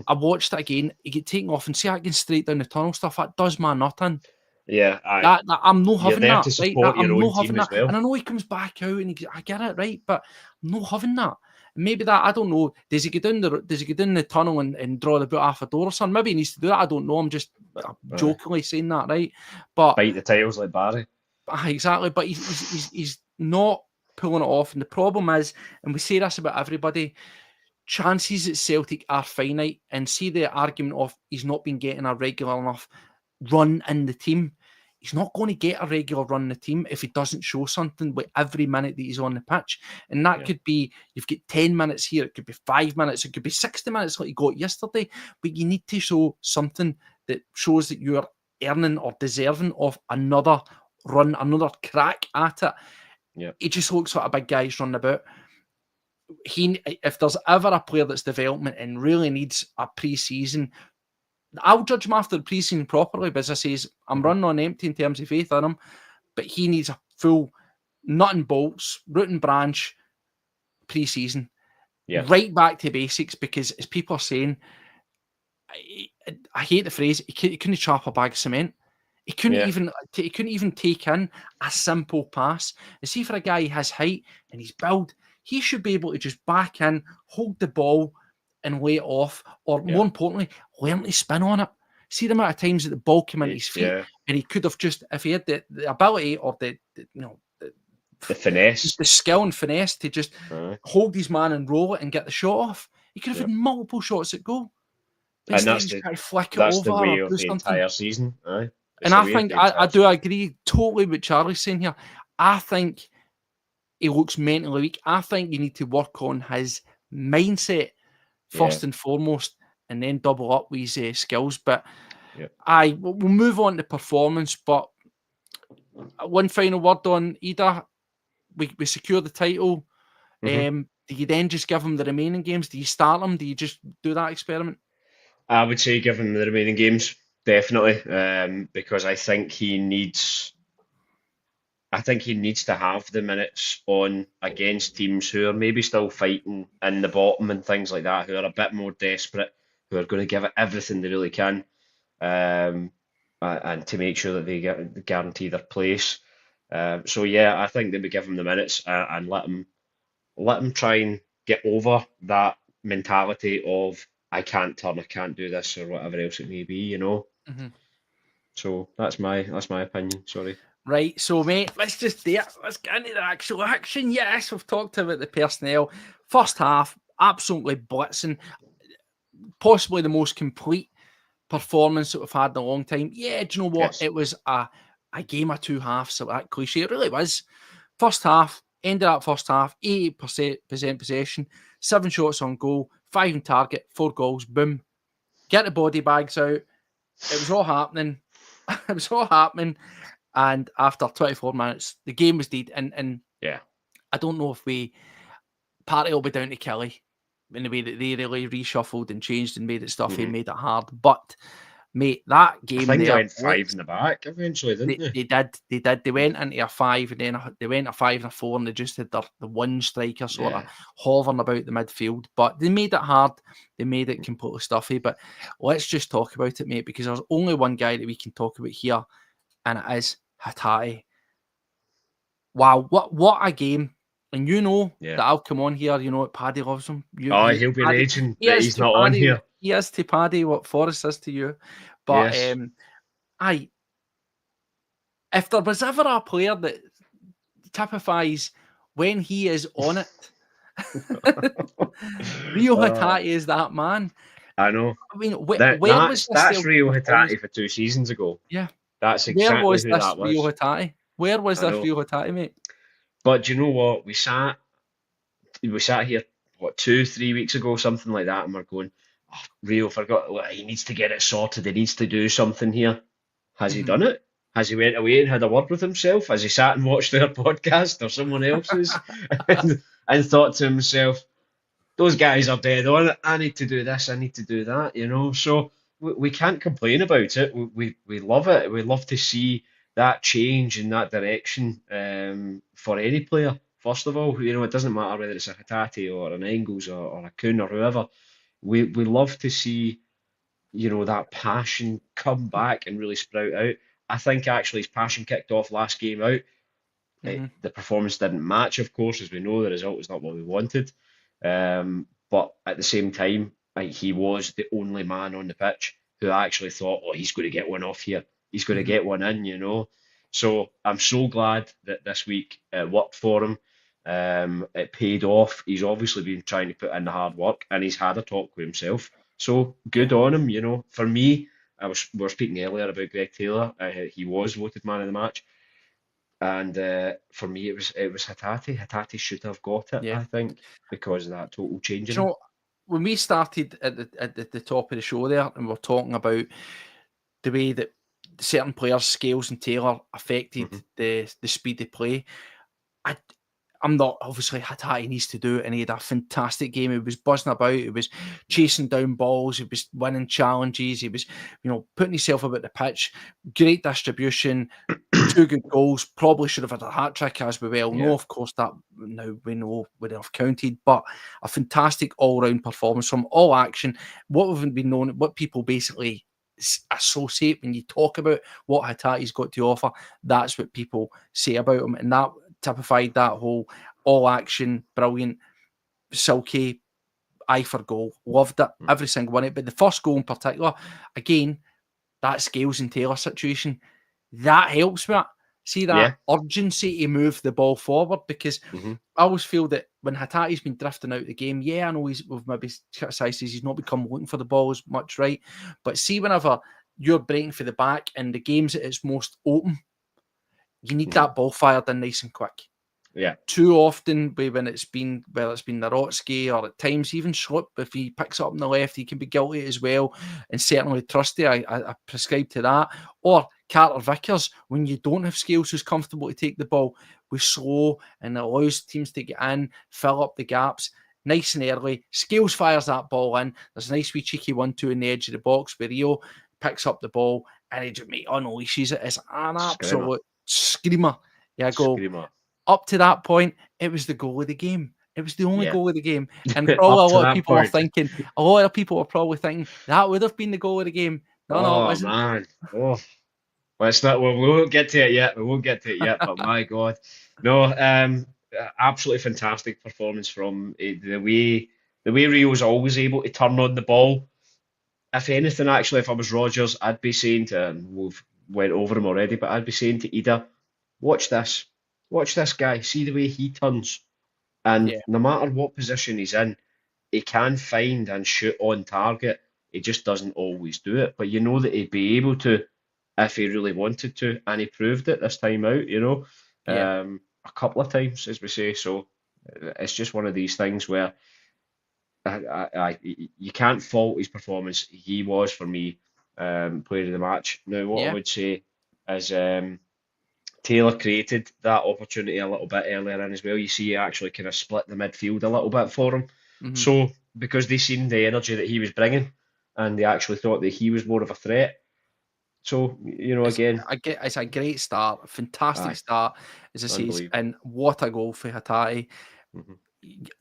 I watched it again. He get taken off and see that getting straight down the tunnel stuff. That does my nut in. Yeah, I'm not having that. To support your own team as well. And I know he comes back out and I get it, right? But I'm not having that. Maybe that, I don't know. Does he get down the tunnel and draw the boot off a door or something? Maybe he needs to do that. I don't know. I'm just jokingly saying that, right? But bite the tails like Barry. Exactly. But he's not pulling it off. And the problem is, and we say this about everybody, chances at Celtic are finite. And see the argument of he's not been getting a regular enough run in the team. he's not going to get a regular run in the team if he doesn't show something with every minute that he's on the pitch. And that could be, you've got 10 minutes here, it could be 5 minutes, it could be 60 minutes like you got yesterday, but you need to show something that shows that you're earning or deserving of another run, another crack at it. Yeah. He just looks like a big guy running about. If there's ever a player that's development and really needs a pre-season, I'll judge him after the pre-season properly, but as I say, I'm running on empty in terms of faith in him, but he needs a full nut and bolts, root and branch pre-season. Right back to basics, because as people are saying, I hate the phrase, he couldn't chop a bag of cement. He couldn't even take in a simple pass. And see, for a guy, he has height and he's build, he should be able to just back in, hold the ball and lay it off, or more importantly, learn to spin on it. See the amount of times that the ball came in his feet, and he could have just, if he had the ability or the finesse, the skill and finesse to just hold his man and roll it and get the shot off, he could have had multiple shots at goal. And that's the way of the entire season. And I think I do agree totally with Charlie's saying here. I think he looks mentally weak. I think you need to work on his mindset first and foremost, and then double up with his skills. But we'll move on to performance. But one final word on Ida. We secure the title. Do you then just give him the remaining games? Do you start him? Do you just do that experiment? I would say give him the remaining games, definitely, because I think he needs to have the minutes on against teams who are maybe still fighting in the bottom and things like that, who are a bit more desperate, who are going to give it everything they really can, and to make sure that they guarantee their place. So yeah, I think that we give him the minutes and let him try and get over that mentality of I can't turn, I can't do this, or whatever else it may be, you know. So that's my opinion. Sorry. Right, so mate, let's get into the actual action. Yes, we've talked about the personnel. First half, absolutely blitzing. Possibly the most complete performance that we've had in a long time. Yeah, do you know what? Yes. It was a game of two halves, so that cliche. It really was. First half, ended up first half, 80% possession, 7 shots on goal, 5 on target, 4 goals, boom. Get the body bags out. It was all happening. It was all happening. And after 24 minutes, the game was dead. And I don't know if partly will be down to Kelly in the way that they really reshuffled and changed and made it stuffy and made it hard. But, mate, that game I think they went 5 in the back eventually, didn't they? They did. They went into a 5 and then they went a 5 and a 4 and they just had the one striker sort of hovering about the midfield. But they made it hard. They made it completely stuffy. But let's just talk about it, mate, because there's only one guy that we can talk about here, and it is Hatate. Wow, what a game. And you know that I'll come on here, you know, Paddy loves him. He'll be raging that he's not on here. He is to Paddy what Forrest is to you. But if there was ever a player that typifies when he is on it, Rio Hatate is that man. I know. I mean, that's Rio Hatate for 2 seasons ago. Yeah. That's exactly who that was. Rio Hatate? Where was this Rio Hatate, mate? But do you know what? We sat here, 2-3 weeks ago, something like that, and we're going, Rio forgot, he needs to get it sorted, he needs to do something here. Has he done it? Has he went away and had a word with himself? Has he sat and watched their podcast or someone else's and thought to himself, those guys are dead on it, I need to do this, I need to do that, you know? So we can't complain about it. We love it. We love to see that change in that direction for any player. First of all, you know, it doesn't matter whether it's a Hatate or an Engels or a Kuhn or whoever. We love to see, you know, that passion come back and really sprout out. I think actually his passion kicked off last game out. The performance didn't match, of course, as we know. The result was not what we wanted. But at the same time, he was the only man on the pitch who actually thought, he's going to get one off here. He's going to get one in, you know. So I'm so glad that this week it worked for him. It paid off. He's obviously been trying to put in the hard work and he's had a talk with himself. So good on him, you know. For me, we were speaking earlier about Greg Taylor. He was voted man of the match, and for me it was Hatate. Hatate should have got it, Yeah. I think, because of that total change in Do you him. know, when we started at the top of the show there, and we're talking about the way that certain players, Scales and Taylor, affected hmm the speed of play, I'm not obviously Hatate needs to do it, and he had a fantastic game. He was buzzing about, he was chasing down balls, he was winning challenges, he was, putting himself about the pitch, great distribution, 2 good goals, probably should have had a hat trick, as we well know. Yeah. Of course, that now we know wouldn't have counted, but a fantastic all-round performance from all action. What we've been known, what people basically associate when you talk about what Hatate's got to offer, that's what people say about him, and that typified that whole all-action, brilliant, silky, eye for goal. Loved it, every single one. But the first goal in particular, again, that Scales and Taylor situation, that helps with it. See that Yeah. urgency to move the ball forward, because hmm I always feel that when Hatate's been drifting out of the game, I know we've maybe criticised he's not become looking for the ball as much, right? But see, whenever you're breaking for the back and the game's at its most open, you need that ball fired in nice and quick. Yeah. Too often, when it's been, whether it's been Narotsky or at times even Slip, if he picks up on the left, he can be guilty as well. And certainly Trusty, I prescribe to that. Or Carter Vickers, when you don't have Scales who's comfortable to take the ball, we slow and it allows teams to get in, fill up the gaps nice and early. Scales fires that ball in. There's a nice wee cheeky 1-2 in the edge of the box where Rio picks up the ball and he just unleashes it. It's an Screamer. absolute screamer. Yeah, go. Screamer. Up to that point, it was the goal of the game. It was the only Yeah. goal of the game. And probably Up a to lot of that people were point. thinking, a lot of people were probably thinking that would have been the goal of the game. No, it Oh wasn't. man. Oh. Well, it's not. Well, we won't get to it yet. We won't get to it yet. But my God, no. Absolutely fantastic performance from the way Rio's always able to turn on the ball. If anything, actually, if I was Rodgers, I'd be saying to, and we've went over him already, but I'd be saying to Ida, watch this guy. See the way he turns, and Yeah, no matter what position he's in, he can find and shoot on target. He just doesn't always do it, but you know that he'd be able to if he really wanted to, and he proved it this time out, yeah, a couple of times, as we say. So it's just one of these things where you can't fault his performance. He was, for me, player of the match. Now, what I yeah. would say is Taylor created that opportunity a little bit earlier in as well. You see, he actually kind of split the midfield a little bit for him. Mm-hmm. So, because they seen the energy that he was bringing, and they actually thought that he was more of a threat. So, again, It's a great start, fantastic aye, start, as I say, unbelievable. and what a goal for Hatate. hmm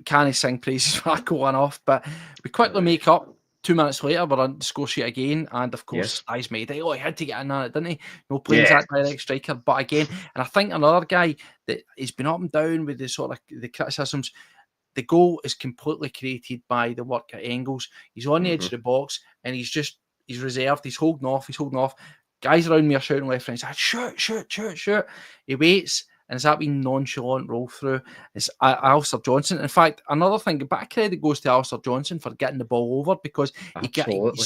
Can he sing praises for that going off? But we quickly Aye. make up. 2 minutes later, we're on the score sheet again, and of course, Yes. Styes made it. Oh, he had to get in on it, didn't he? No playing Yeah. that direct striker, but again, and I think another guy that he's been up and down with the sort of the criticisms. The goal is completely created by the work at Engels. He's on the edge hmm of the box, and he's reserved. He's holding off. Guys around me are shouting left and right. Shoot, shoot, shoot, shoot. He waits, and it's that wee nonchalant roll through. It's Alistair Johnson. In fact, another thing, a bit of credit goes to Alistair Johnson for getting the ball over, because Absolutely.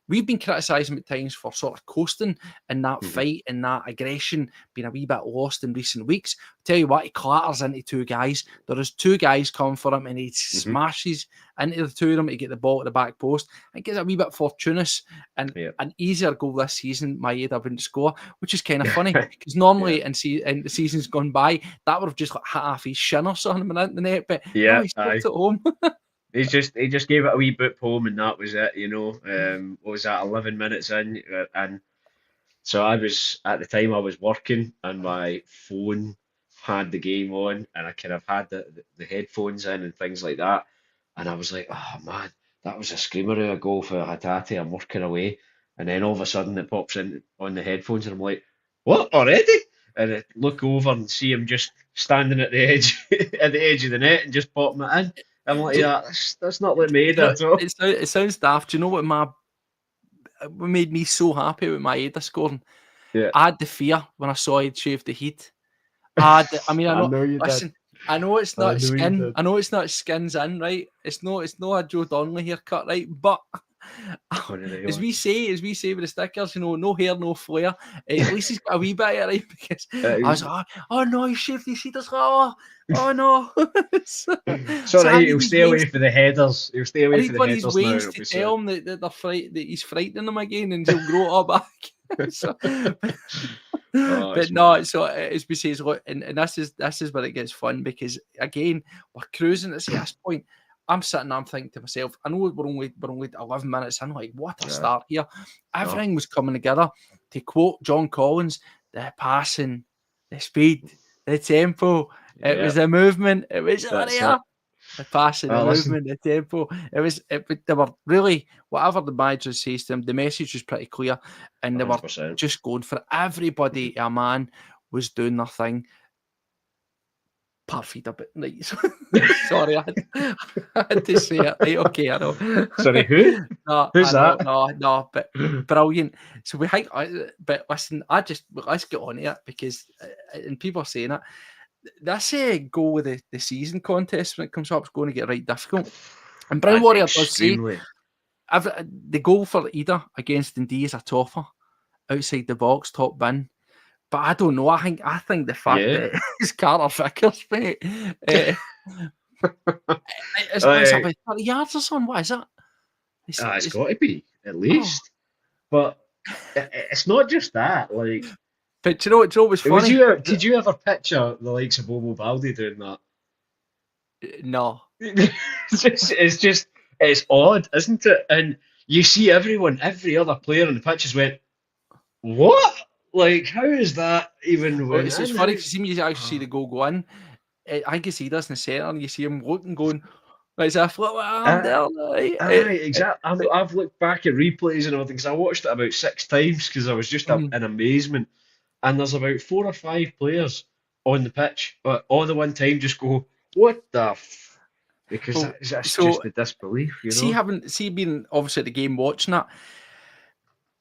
we've been criticising him at times for sort of coasting in that hmm fight and that aggression, being a wee bit lost in recent weeks. I'll tell you what, he clatters into 2 guys. There is 2 guys coming for him, and he hmm smashes into the 2 of them to get the ball at the back post. I think it's a wee bit fortuitous, and Yeah. an easier goal this season Maeda wouldn't score, which is kind of funny, because normally Yeah. in the seasons gone by, that would have just hit half his shin or something into the net, but no, Yeah. he stopped Aye. it home. He just gave it a wee boot home, and that was it. What was that? 11 minutes in, and so I was at the time I was working, and my phone had the game on, and I kind of had the headphones in and things like that, and I was like, oh man, that was a screamer of a goal for Hatate. I'm working away, and then all of a sudden it pops in on the headphones, and I'm like, what, already? And I look over and see him just standing at the edge at the edge of the net and just popping it in. I'm like, Do, yeah, that's not like me you know, at all. it sounds daft. Do you know what made me so happy with Maeda scoring? Yeah. I had the fear when I saw he'd shaved the heat. I mean, I I know. know you did. Listen, I know it's I not know you skin. did. I know it's not skins in, right? It's no a Joe Donnelly haircut, right? But One of the As we ones. say with the stickers, no hair, no flare. At least he's got a wee bit of it, right? Because I was like, oh no, he shaved his head. Oh no. so, It's so I alright, need he'll his stay away ways. for the headers. He'll stay I away for need the one of his headers now, ways it'll to be tell soon. him that he's frightening them again, and he'll grow it back. so, Oh, but it's no, mad. so as we say, look, and this is where it gets fun because again we're cruising at this point. I'm sitting there, I'm thinking to myself, I know we're only 11 minutes in, like what a Yeah. start here. Oh, Everything was coming together. To quote John Collins, the passing, the speed, the tempo, it yeah, was the movement, it was that's there. it. The passing, the Listen, movement, the tempo. They were really, whatever the manager says to them, the message was pretty clear. And they were 100%. just going for it. Everybody, a man, was doing their thing. Parkhead a bit nice. Sorry, I had to say it. Right, okay, I know. Sorry, who? No, Who's I know, that? no, but brilliant. So but listen, let's get on to it because, and people are saying it. This goal with the season contest when it comes up is going to get right difficult. And Brown Warrior does say Extremely. the goal for Ida against Dundee is a topper outside the box, top bin. But I don't know. I think the fact Yeah. that it's Carter Vickers, mate. It's Like, about 30 yards or something. What is it? it's It's, got to be, at oh. least. But it's not just that. Like, But do you know what was funny? did you ever picture the likes of Bobo Baldi doing that? No. It's odd, isn't it? And you see every other player on the pitch has went, what? Like, how is that even Well, went it's in? funny because you actually see the goal go in. I think you see this in the centre and you see him looking, going, like, as if, look what I'm Uh, there. Right? Aye, exactly. I've looked back at replays and everything because I watched it about 6 times because I was just Mhm. in amazement. And there's about 4 or 5 players on the pitch, but all the one time just go, what the because Well, that's so just the disbelief, you know? see being obviously at the game watching it,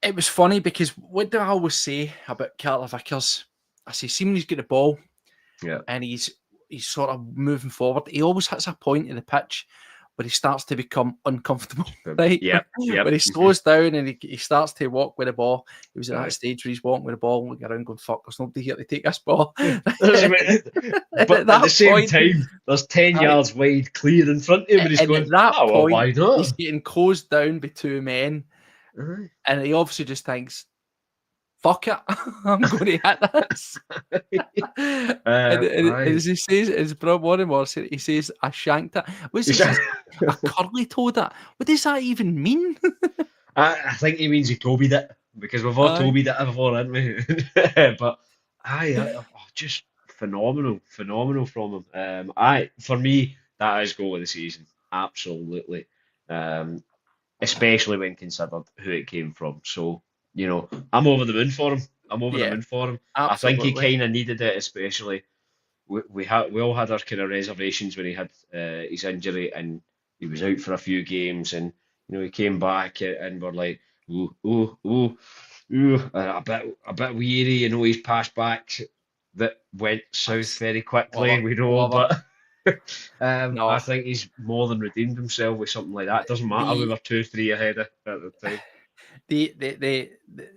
it was funny because what do I always say about Carter Vickers? I say, see when he's got the ball Yeah. and he's sort of moving forward, he always hits a point in the pitch where he starts to become uncomfortable, right? Yep, When yep. he slows down and he starts to walk with the ball. He was at that Aye. stage where he's walking with the ball, looking around, going, "Fuck, there's nobody here to take this ball." And But at at the that same point, time, there's 10 aye, yards wide clear in front of him, and he's and at going, that oh, well, point, why he's not? getting closed down by two men, Aye. and he obviously just thinks, "Fuck it, I'm going to hit this." And Aye. as he says, as Bob Warrimore said, he says, "I shanked it." What does he say? "I curly toed it." What does that even mean? I think he means he Tobied it because we've all Aye. Tobied it before, haven't we? But just phenomenal from him. For me, that is goal of the season, absolutely. Um, Especially when considered who it came from. So I'm over the moon for him. I'm over the Yeah, moon for him. I think he absolutely. kind of needed it, especially we all had our kind of reservations when he had his injury and he was out for a few games and he came back and we're like ooh ooh ooh ooh a bit weary. He's passed back that went south very quickly. Clever, We know, clever. but I No, think he's more than redeemed himself with something like that. It doesn't matter. We the were 2-3 ahead at the time. the the the the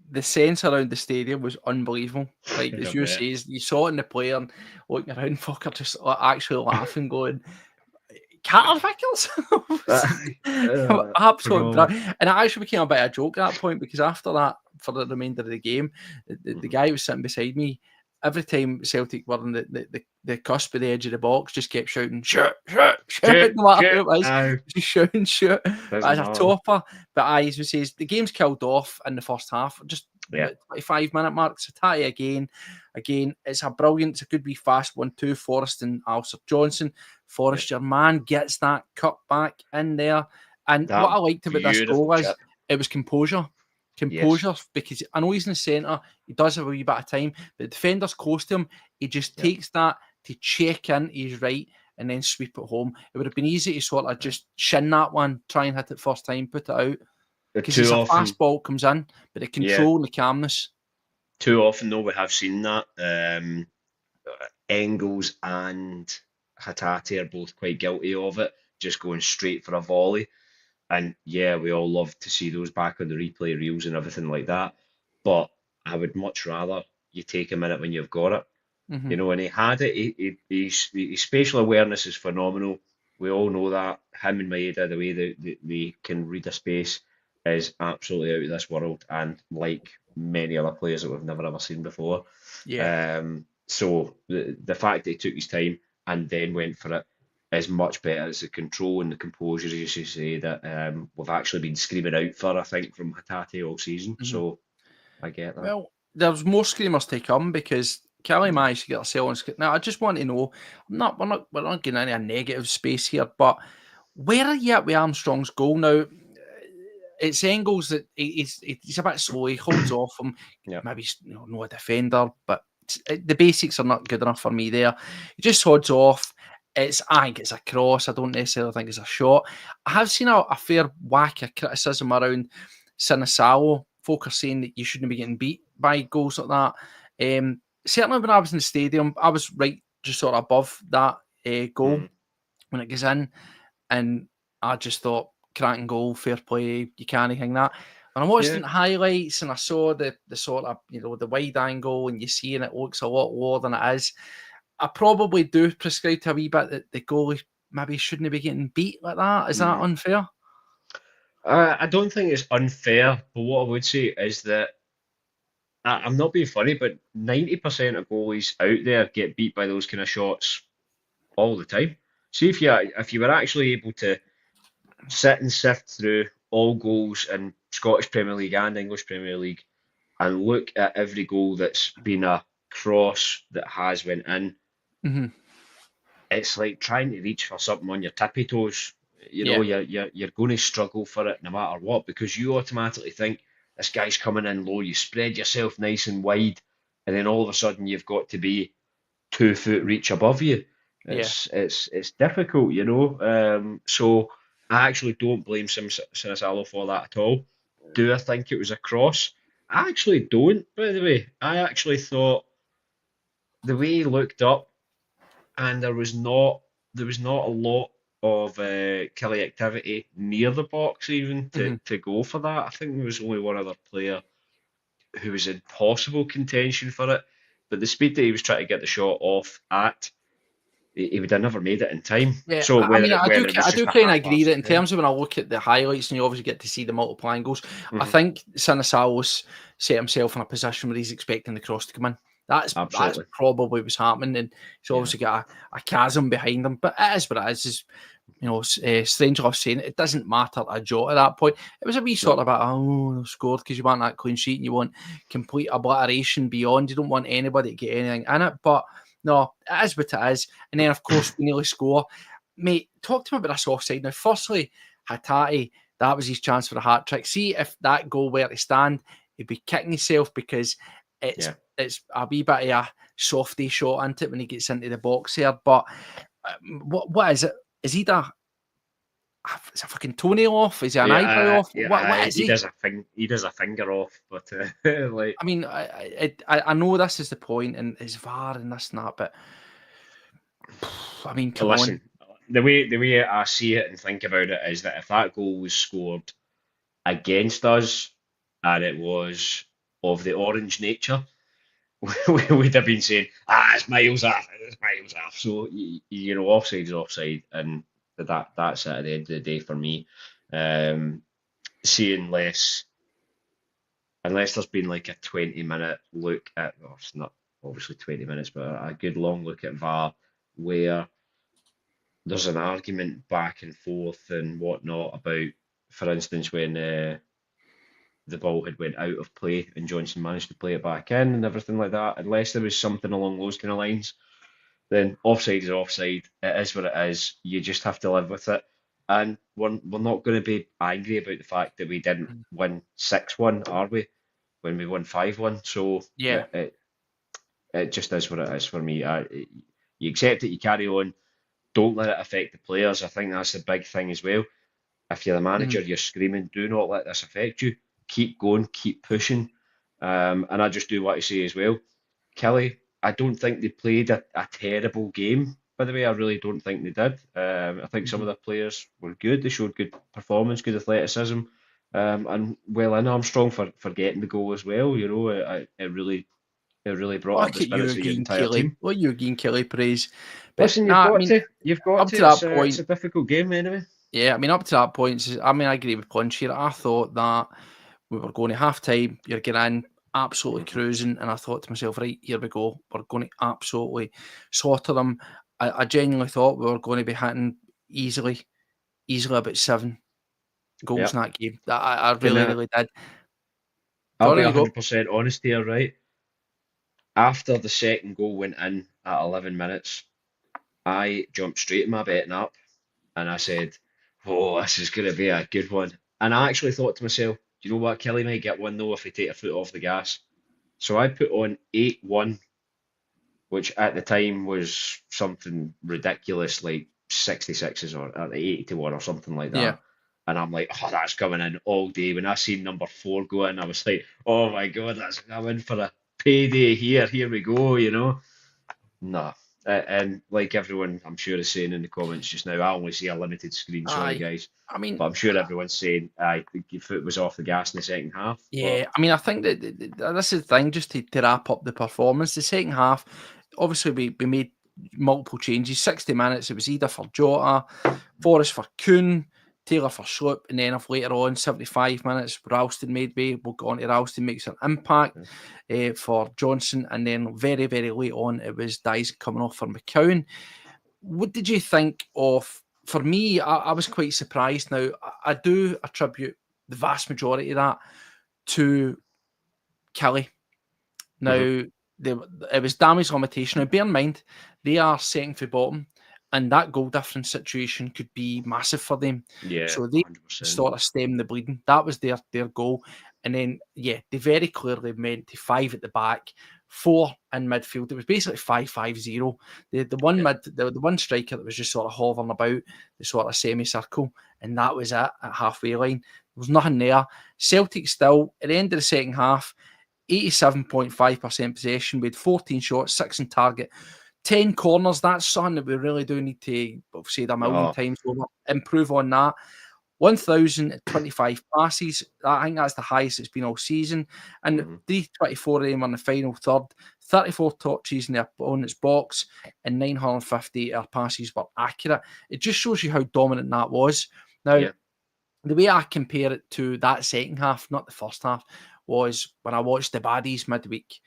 the sense around the stadium was unbelievable. Like I as you bet. say, you saw it in the player and looking around, fucker just actually laughing, going, Carter Vickers. Absolute Phenomenal. brilliant. And it actually became a bit of a joke at that point because after that, for the remainder of the game, the guy who was sitting beside me, every time Celtic were on the cusp of the edge of the box, just kept shouting, shoot, shoot, shoot, Shit, no matter who shit. it was, No, just shouting, shoot. doesn't As a matter. topper, but as we says, the game's killed off in the first half, just Yeah. 25-minute mark. So tie again. It's a brilliant, it's a good wee fast 1-2. Forrest and Alistair Johnson. Yeah. Forrest, your man, gets that cut back in there. And what That I liked about this beautiful goal is chip. it was composure. Yes. Composure, because I know he's in the centre, he does have a wee bit of time, but the defender's close to him. He just Yeah. takes that to check in his right and then sweep it home. It would have been easy to sort of just shin that one, try and hit it first time, put it out. Because it's Too a often, fast ball comes in, but the yeah. control and the calmness. Too often though we have seen that. Engels and Hatate are both quite guilty of it, just going straight for a volley. And yeah, we all love to see those back on the replay reels and everything like that. But I would much rather you take a minute when you've got it. Hmm. And he had it. His spatial awareness is phenomenal. We all know that. Him and Maeda, the way they can read a space is absolutely out of this world, and like many other players that we've never ever seen before. Yeah. So the fact that he took his time and then went for it is much better. It's the control and the composure, as you say, that we've actually been screaming out for, I think, from Hatate all season. Hmm. So I get that. Well, there's more screamers to come because Kelly Mm. managed to get herself on screen. Now, I just want to know, we're not getting into a negative space here, but where are you at with Armstrong's goal now? It's Engels that he's a bit slow. He holds off him. Yeah. Maybe he's not a defender, but the basics are not good enough for me there. He just holds off. I think it's a cross. I don't necessarily think it's a shot. I have seen a fair whack of criticism around Sinisalo. Folk are saying that you shouldn't be getting beat by goals like that. Certainly when I was in the stadium, I was right just sort of above that goal Mm. when it goes in, and I just thought, cracking goal, fair play, you can't hang that. And I watched Yeah. it in highlights and I saw the sort of, the wide angle, and you see, and it looks a lot lower than it is. I probably do prescribe to a wee bit that the goalie maybe shouldn't be getting beat like that. Is that Mm. unfair? I don't think it's unfair, but what I would say is that I'm not being funny, but 90% of goalies out there get beat by those kind of shots all the time. See if you were actually able to sit and sift through all goals in Scottish Premier League and English Premier League and look at every goal that's been a cross that has went in, Hmm. it's like trying to reach for something on your tippy toes. Yeah, You're going to struggle for it no matter what, because you automatically think this guy's coming in low. You spread yourself nice and wide, and then all of a sudden you've got to be 2 foot reach above you. yeah. It's difficult. So I actually don't blame Sinisalo for that at all. Do I think it was a cross? I actually don't, by the way. I actually thought the way he looked up, and there was not a lot of Killie activity near the box even to, Hmm. to go for that. I think there was only one other player who was in possible contention for it, but the speed that he was trying to get the shot off at, he would have never made it in time. Yeah, So I whether mean, it I do, whether it was I do just a kind of agree haphazard that in thing. terms of when I look at the highlights and you obviously get to see the multiple angles, I Hmm. think Sinisalo's set himself in a position where he's expecting the cross to come in. That's Absolutely. probably what's happening, and he's Yeah. obviously got a chasm behind him. But it is what it is. Strange enough saying it doesn't matter a jot at that point. It was a wee sort No. of about, they've scored because you want that clean sheet and you want complete obliteration beyond. You don't want anybody to get anything in it. But no, it is what it is. And then, of course, we nearly score. Mate, talk to me about this offside. Now, firstly, Hatate, that was his chance for a hat trick. See if that goal were to stand, he'd be kicking himself because it's Yeah. it's a wee bit of a softy shot into it when he gets into the box here. But what is it? Is he is a fucking toenail off? Is he an eyebrow Yeah. off? Yeah. What is He he? does a finger off, but like. I mean, I know this is the point, and it's VAR and this and that, but I mean, come on. Listen, the way I see it and think about it is that if that goal was scored against us and it was of the orange nature, we would have been saying, it's miles off, it's miles off. So offside is offside, and that's it at the end of the day for me. See, unless there's been like a 20-minute look at, well, it's not obviously 20 minutes, but a good long look at VAR where there's an argument back and forth and whatnot about, for instance, when the ball had went out of play and Johnson managed to play it back in and everything like that. Unless there was something along those kind of lines, then offside is offside. It is what it is. You just have to live with it. And we're not going to be angry about the fact that we didn't win 6-1, are we? When we won 5-1. So Yeah. it just is what it is for me. You accept it, you carry on. Don't let it affect the players. I think that's the big thing as well. If you're the manager, you're screaming, do not let this affect you. Keep going, keep pushing. And I just do what I say as well. Kelly, I don't think they played a terrible game. by the way. I really don't think they did. I think some of Mhm. their players were good. They showed good performance, good athleticism, and well in Armstrong for getting the goal as well. You know, it really brought up Look the at spirits you of your again, entire Kelly. team. Look at you again, Kelly praise. But Listen, nah, I mean, you've got up to. to that It's point, a difficult game anyway. yeah, I mean, up to that point, I mean, I agree with Punch here. I thought that we were going to half time, you're getting in, absolutely Hmm. cruising, and I thought to myself, right, here we go. We're going to absolutely slaughter them. I genuinely thought we were going to be hitting easily about 7 goals Yeah. in that game. I Can really, really did. I'll Go on, be you go. 100% honest here, right? After the second goal went in at 11 minutes, I jumped straight in my betting app and I said, "Oh, this is going to be a good one." And I actually thought to myself, "Do you know what? Kelly might get one though if he take a foot off the gas." So I put on 8-1, which at the time was something ridiculous like 66s or 80 to 1 or something like Yeah. that. And I'm like, oh, that's coming in all day. When I seen number 4 go in, I was like, oh my God, I'm in for a payday here. Here we go, you know. Nah. And like everyone, I'm sure, is saying in the comments just now, I only see a limited screen. Sorry, Aye. guys. I mean, But I'm sure everyone's saying, I think your foot was off the gas in the second half. But yeah, I mean, I think that this is the thing, just to wrap up the performance. The second half, obviously, we made multiple changes. 60 minutes, it was either for Jota, Forrest for Kuhn, Taylor for Sloop, and then if later on, 75 minutes, Ralston made way. We'll go on to Ralston, makes an impact for Johnson, and then very, very late on, it was Dyson coming off for McCowan. What did you think of? For me, I was quite surprised. Now, I do attribute the vast majority of that to Kelly. Now, mhm. it was damage limitation. Now, bear in mind, they are second for bottom, and that goal difference situation could be massive for them. Yeah, So they 100%. sort of stem the bleeding. That was their goal. And then, yeah, they very clearly meant to 5 at the back, 4 in midfield. It was basically 5-5-0. The one Yeah, the one striker that was just sort of hovering about the sort of semicircle, and that was it at halfway line. There was nothing there. Celtic still, at the end of the second half, 87.5% possession with 14 shots, 6 in target, 10 corners. That's something that we really do need to, I've said a million oh, times over, improve on that. 1,025 passes. I think that's the highest it's been all season. And mhm. 324 of them on the final third, 34 touches in the opponent's box, and 950 our passes were accurate. It just shows you how dominant that was. Now, Yeah. the way I compare it to that second half, not the first half, was when I watched the Baddies midweek,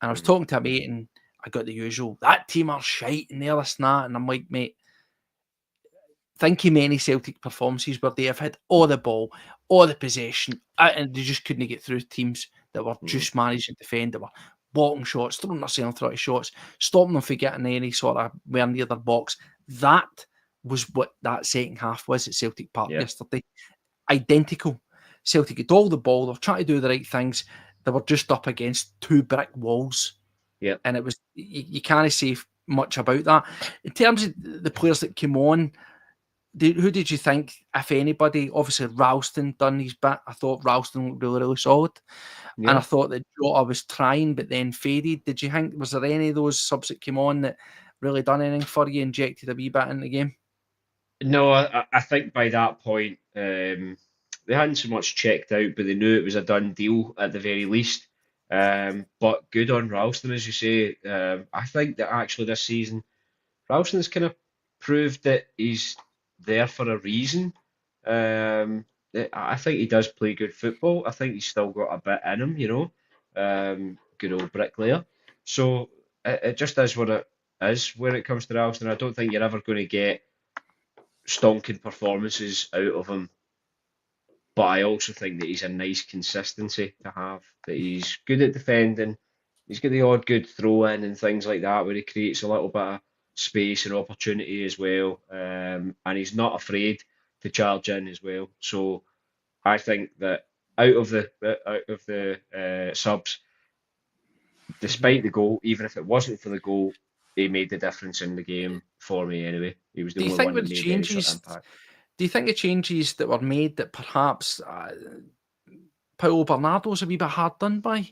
and I was Mhm. talking to a mate, and I got the usual, that team are shite and they're this and that, and I'm like, mate, think of many Celtic performances where they have had all the ball, all the possession, and they just couldn't get through teams that were Mhm. just managing to defend, that were blocking shots, throwing themselves 30 shots, stopping them from getting any sort of where near their box. That was what that second half was at Celtic Park Yeah. yesterday. Identical. Celtic had all the ball, they were trying to do the right things. They were just up against 2 brick walls. Yeah. And it was, you can't say much about that. In terms of the players that came on, who did you think, if anybody? Obviously, Ralston done his bit. I thought Ralston looked really, really solid. And I Yeah. thought that Jota was trying, but then faded. Did you think, was there any of those subs that came on that really done anything for you, injected a wee bit in the game? No, I think by that point, they hadn't so much checked out, but they knew it was a done deal at the very least. But good on Ralston, as you say. I think that actually this season, Ralston's kind of proved that he's there for a reason. I think he does play good football. I think he's still got a bit in him, you know. Good old bricklayer. So it just is what it is when it comes to Ralston. I don't think you're ever going to get stonking performances out of him. But I also think that he's a nice consistency to have. That he's good at defending. He's got the odd good throw in and things like that where he creates a little bit of space and opportunity as well. And he's not afraid to charge in as well. So I think that out of the subs, Mhm. despite the goal, even if it wasn't for the goal, he made the difference in the game for me anyway. He was the Do you only think one with that the made any sort of changes, impact. do you think the changes that were made that perhaps Paulo Bernardo's a wee bit hard done by?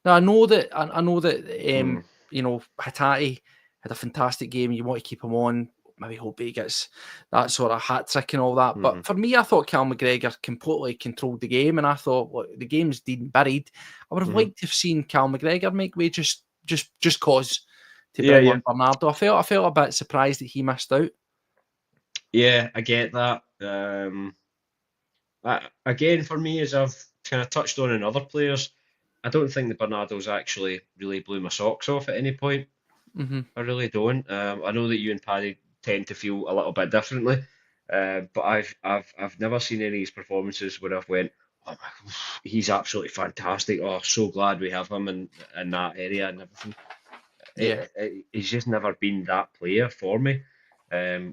Now I know that Hmm. you know, Hatate. had a fantastic game. You want to keep him on. Maybe hope he gets that sort of hat trick and all that. But for me, I thought Cal McGregor completely controlled the game, and I thought, look, the game's dead and buried. I would have liked to have seen Cal McGregor make way just cause to bring on Bernardo. I felt a bit surprised that he missed out. Yeah, I get that. Again, for me, as I've kind of touched on in other players, I don't think the Bernardo's actually really blew my socks off at any point. I really don't. I know that you and Paddy tend to feel a little bit differently, but I've never seen any of his performances where I've went, oh my, he's absolutely fantastic. Oh, so glad we have him in that area and everything. Yeah. He's just never been that player for me.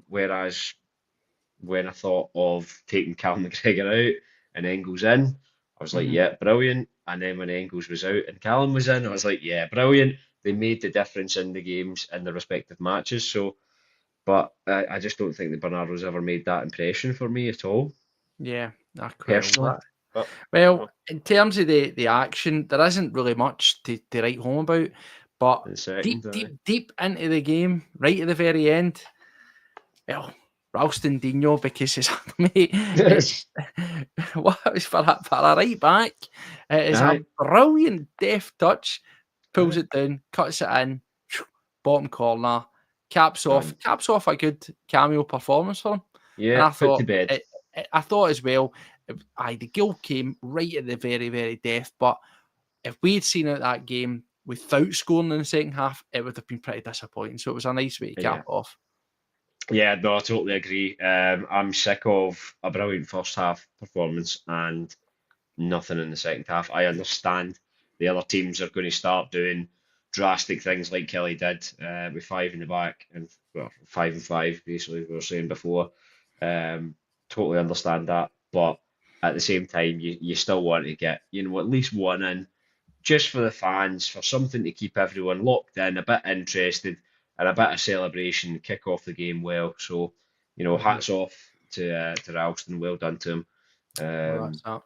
Whereas when I thought of taking Cal McGregor out and Engels in, I was like, yeah, brilliant. And then when Engels was out and Callum was in, I was like, yeah, brilliant. They made the difference in the games in the respective matches. So, but I just don't think that Bernardo's ever made that impression for me at all, Yeah, I quite personally. But well, in terms of the action, there isn't really much to write home about. But in second, deep into the game, right at the very end, well, Ralston Dino, because his mate, what was for a right back, it is a brilliant deft touch, pulls it down, cuts it in, bottom corner, caps off a good cameo performance for him. And yeah, I put to thought, bed. I thought as well, the goal came right at the very, very deft. But if we'd seen out that game without scoring in the second half, it would have been pretty disappointing. So it was a nice way to cap it off. Yeah, no, I totally agree. I'm sick of a brilliant first half performance and nothing in the second half. I understand the other teams are going to start doing drastic things like Kelly did with five in the back and well, 5-5 basically, we were saying before. Totally understand that, but at the same time, you still want to get at least one in just for the fans, for something to keep everyone locked in, a bit interested, and a bit of celebration, kick off the game well. So, hats off to Ralston, well done to him.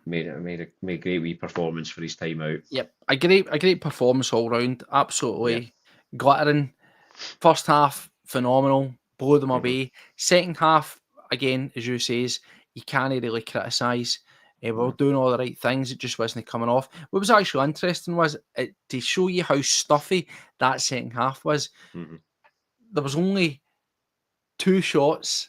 Made a great wee performance for his time out. Yep, a great performance all round. Absolutely glittering. First half, phenomenal. Blew them away. Second half, again, as you says, you can't really criticise. We were doing all the right things. It just wasn't coming off. What was actually interesting was to show you how stuffy that second half was. There was only 2 shots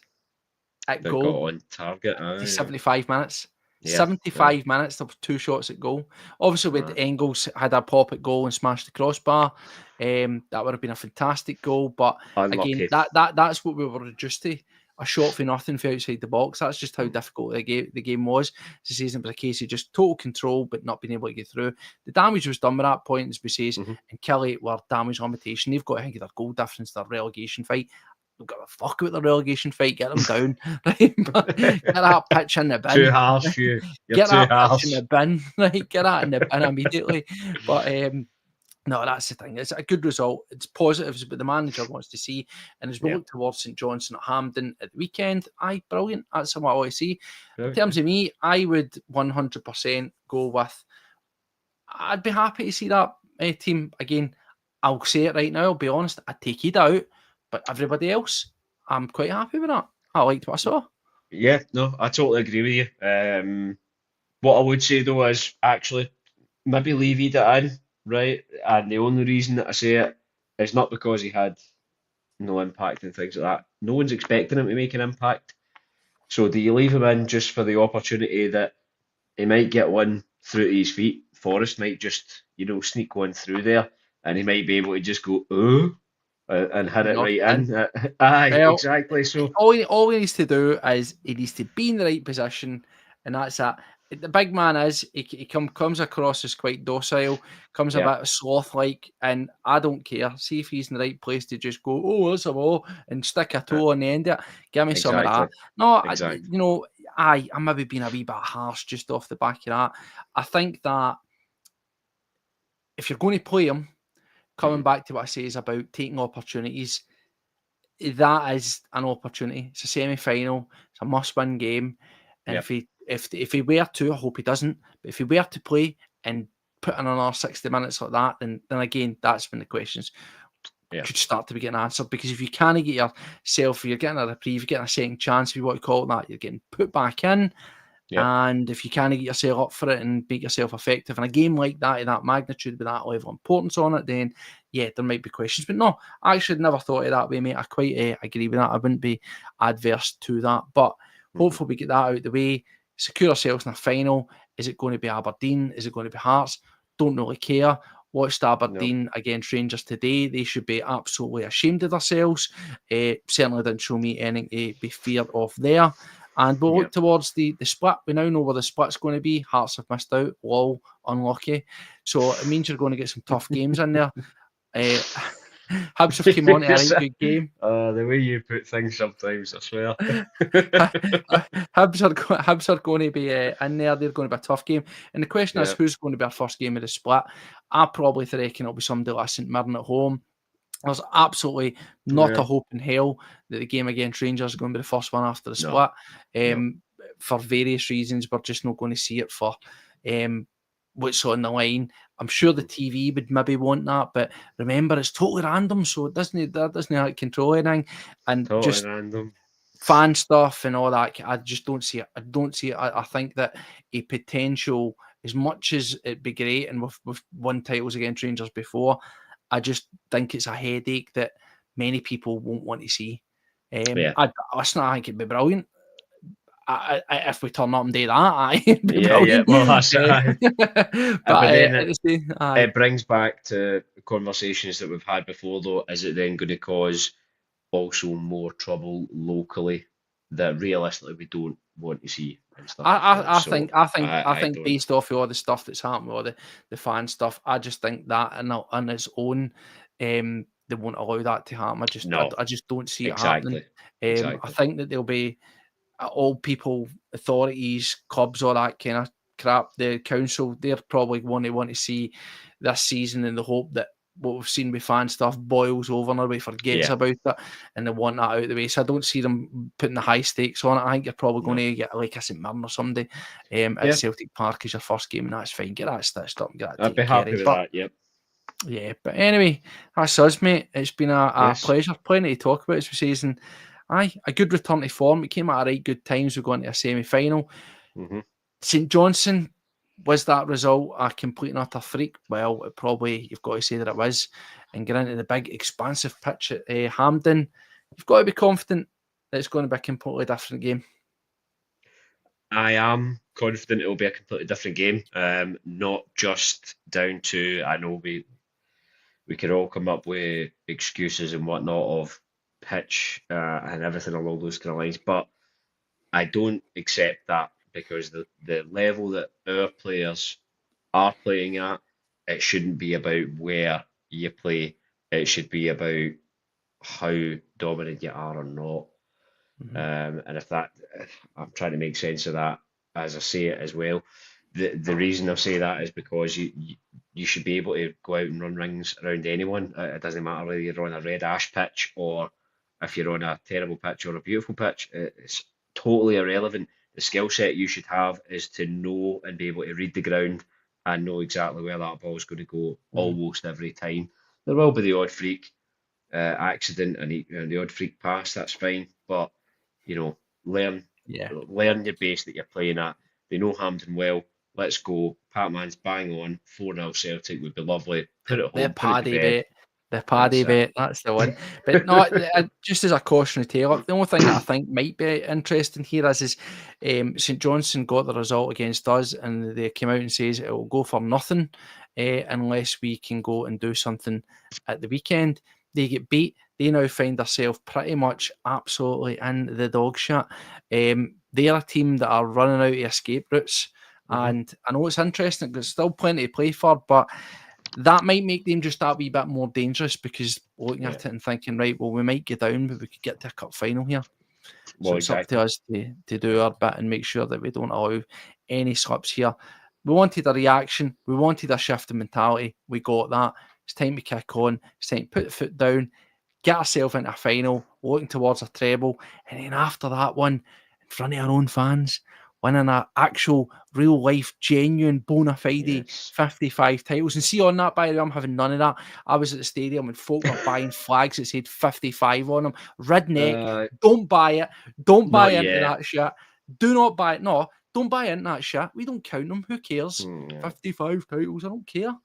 at That goal got on target. to 75 minutes. Yeah, 75 minutes, there were 2 shots at goal. Obviously, with Engels had a pop at goal and smashed the crossbar. That would have been a fantastic goal. But unlucky. again, that's what we were reduced to. A shot for nothing for outside the box. That's just how difficult the game was. This season was a case of just total control, but not being able to get through. The damage was done by that point, as we say, and Kelly were damage limitation. They've got to think of their goal difference, their relegation fight. Don't give a fuck about the relegation fight. Get them down. Right? Get that pitch in the bin. Too harsh, you. You're Get too that harsh. pitch in the bin. Right? Get that in the bin immediately. But no, that's the thing. It's a good result. It's positives, but the manager wants to see. And as we look towards St Johnstone at Hampden at the weekend, brilliant. That's what I want to see. In terms of me, I would 100% go with. I'd be happy to see that team again. I'll say it right now. I'll be honest. I'd take it out, but everybody else, I'm quite happy with that. I liked what I saw. Yeah, no, I totally agree with you. What I would say though is actually maybe leave Ida in, right? And the only reason that I say it is not because he had no impact and things like that. No one's expecting him to make an impact. So do you leave him in just for the opportunity that he might get one through to his feet? Forrest might just, sneak one through there, and he might be able to just go, and hit it Knock right it in. in. Aye, Well, exactly. So all he needs to do is he needs to be in the right position, and that's that. The big man he comes across as quite docile, comes a bit sloth-like, and I don't care. See if he's in the right place to just go, oh, that's a ball, and stick a toe on the end of it. Give me some of that. No, exactly. I'm maybe being a wee bit harsh just off the back of that. I think that if you're going to play him, coming back to what I say is about taking opportunities, that is an opportunity. It's a semi-final. It's a must-win game. And if he were to, I hope he doesn't, but if he were to play and put in another 60 minutes like that, then again, that's when the questions could start to be getting answered, because if you can't get yourself, you're getting a reprieve, you're getting a second chance, if you want to call it that, you're getting put back in. And if you can't get yourself up for it and make yourself effective in a game like that, of that magnitude, with that level of importance on it, then there might be questions. But no, I actually never thought of that way, mate. I quite agree with that. I wouldn't be adverse to that. But hopefully we get that out of the way, secure ourselves in a final. Is it going to be Aberdeen? Is it going to be Hearts? Don't really care. Watched Aberdeen against Rangers today. They should be absolutely ashamed of themselves. Certainly didn't show me anything to be feared of there. And we'll look towards the split. We now know where the split's going to be. Hearts have missed out. Lol, unlucky. So it means you're going to get some tough games in there. Hibs have come on to a right good game. The way you put things sometimes, I swear. Hibs are going to be in there. They're going to be a tough game. And the question is, who's going to be our first game of the split? I probably reckon it'll be somebody like St Mirren at home. There's absolutely not a hope in hell that the game against Rangers is going to be the first one after the split. For various reasons, we're just not going to see it for what's on the line. I'm sure the TV would maybe want that, but remember, it's totally random, so it doesn't control anything. And totally just random fan stuff and all that, I just don't see it. I think that a potential, as much as it'd be great, and we've won titles against Rangers before, I just think it's a headache that many people won't want to see. I think it'd be brilliant. If we turn up and do that, it'd be brilliant. Well, that's but then it brings back to conversations that we've had before, though. Is it then going to cause also more trouble locally that realistically we don't want to see and stuff? I think based off of all the stuff that's happened, all the fan stuff, I just think that on its own, they won't allow that to happen. I just don't see it happening. I think that there'll be all people, authorities, clubs, all that kind of crap. The council, they're probably want to see this season in the hope that what we've seen with fan stuff boils over and everybody forgets about it, and they want that out of the way. So I don't see them putting the high stakes on it. I think you're probably going to get like a St Mirren or somebody at Celtic Park as your first game, and that's fine. Get that stitched up and get that I'd be happy with that, Yeah, but anyway, that's us, mate. It's been a pleasure. Plenty to talk about this season. A good return to form. It came at a right good times. We're going to a semi-final. St Johnstone, was that result a complete and utter freak? Well, it probably, you've got to say that it was. And get into the big, expansive pitch at Hampden, you've got to be confident that it's going to be a completely different game. I am confident it will be a completely different game. Not just down to, I know we could all come up with excuses and whatnot of pitch and everything along those kind of lines, but I don't accept that, because the level that our players are playing at, it shouldn't be about where you play. It should be about how dominant you are or not. And if that, I'm trying to make sense of that as I say it as well. The reason I say that is because you should be able to go out and run rings around anyone. It doesn't matter whether you're on a red ash pitch or if you're on a terrible pitch or a beautiful pitch. It's totally irrelevant. The skill set you should have is to know and be able to read the ground and know exactly where that ball is going to go almost every time. There will be the odd freak accident and the odd freak pass. That's fine, but learn your base that you're playing at. They know Hampden well. Let's go. Patman's bang on. 4-0 Celtic would be lovely. Put it home. Paddy bet. The Paddy bet. That's the one. But no, just as a cautionary tale, the only thing that I think might be interesting here is St Johnstone got the result against us, and they came out and says it will go for nothing unless we can go and do something at the weekend. They get beat. They now find themselves pretty much absolutely in the dog shit. They're a team that are running out of escape routes. And I know it's interesting, there's still plenty to play for, but that might make them just that wee bit more dangerous, because looking at it and thinking, right, well, we might get down, but we could get to a cup final here. So it's up to us to do our bit and make sure that we don't allow any slips here. We wanted a reaction. We wanted a shift in mentality. We got that. It's time to kick on. It's time to put the foot down, get ourselves into a final, looking towards a treble, and then after that one, in front of our own fans, winning an actual, real life, genuine, bona fide Yes. 55 titles. And see, on that, by the way, I'm having none of that. I was at the stadium and folk were buying flags that said 55 on them. Redneck, don't buy it. Don't buy Not into yet. that shit. Do not buy it. No, don't buy into that shit. We don't count them. Who cares? 55 titles. I don't care.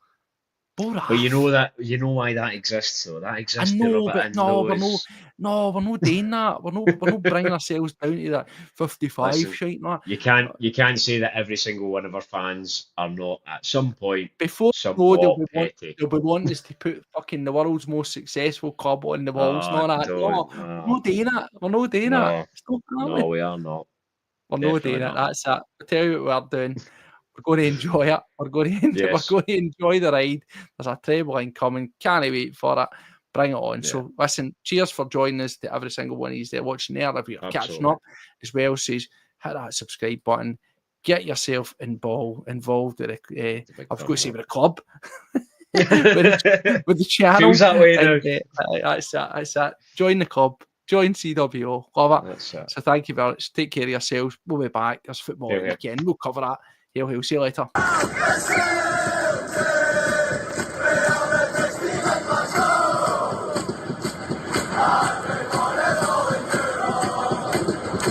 Bore But you off. know why that exists though. That I exists to know, rub it but in no, we're not. those. No, we're not doing that. We're not bringing ourselves down to that 55 Listen, shite. No. you can't say that every single one of our fans are not at some point Before you know, somewhat petty. they'll be wanting us to put fucking the world's most successful club on the walls and all that. No, Don't. we're not doing it. We're not doing it. No, Stop no, happening. we are not. We're not Definitely doing it. not. That's it. I'll tell you what we're doing. We're going to enjoy it. We're going to Yes. enjoy the ride. There's a treble incoming. Can't wait for it. Bring it on. Yeah. So listen, cheers for joining us to every single one of these there watching there. If you're catching Absolutely. up as well, says hit that subscribe button. Get yourself involved with the I was going to say with the club. with the channel. Feels that way now. That's that. Join the club. Join CWO. Love it. That's it. So thank you very much. Take care of yourselves. We'll be back. There's football Here, here. weekend. We'll cover that. Hail, hail. See you later.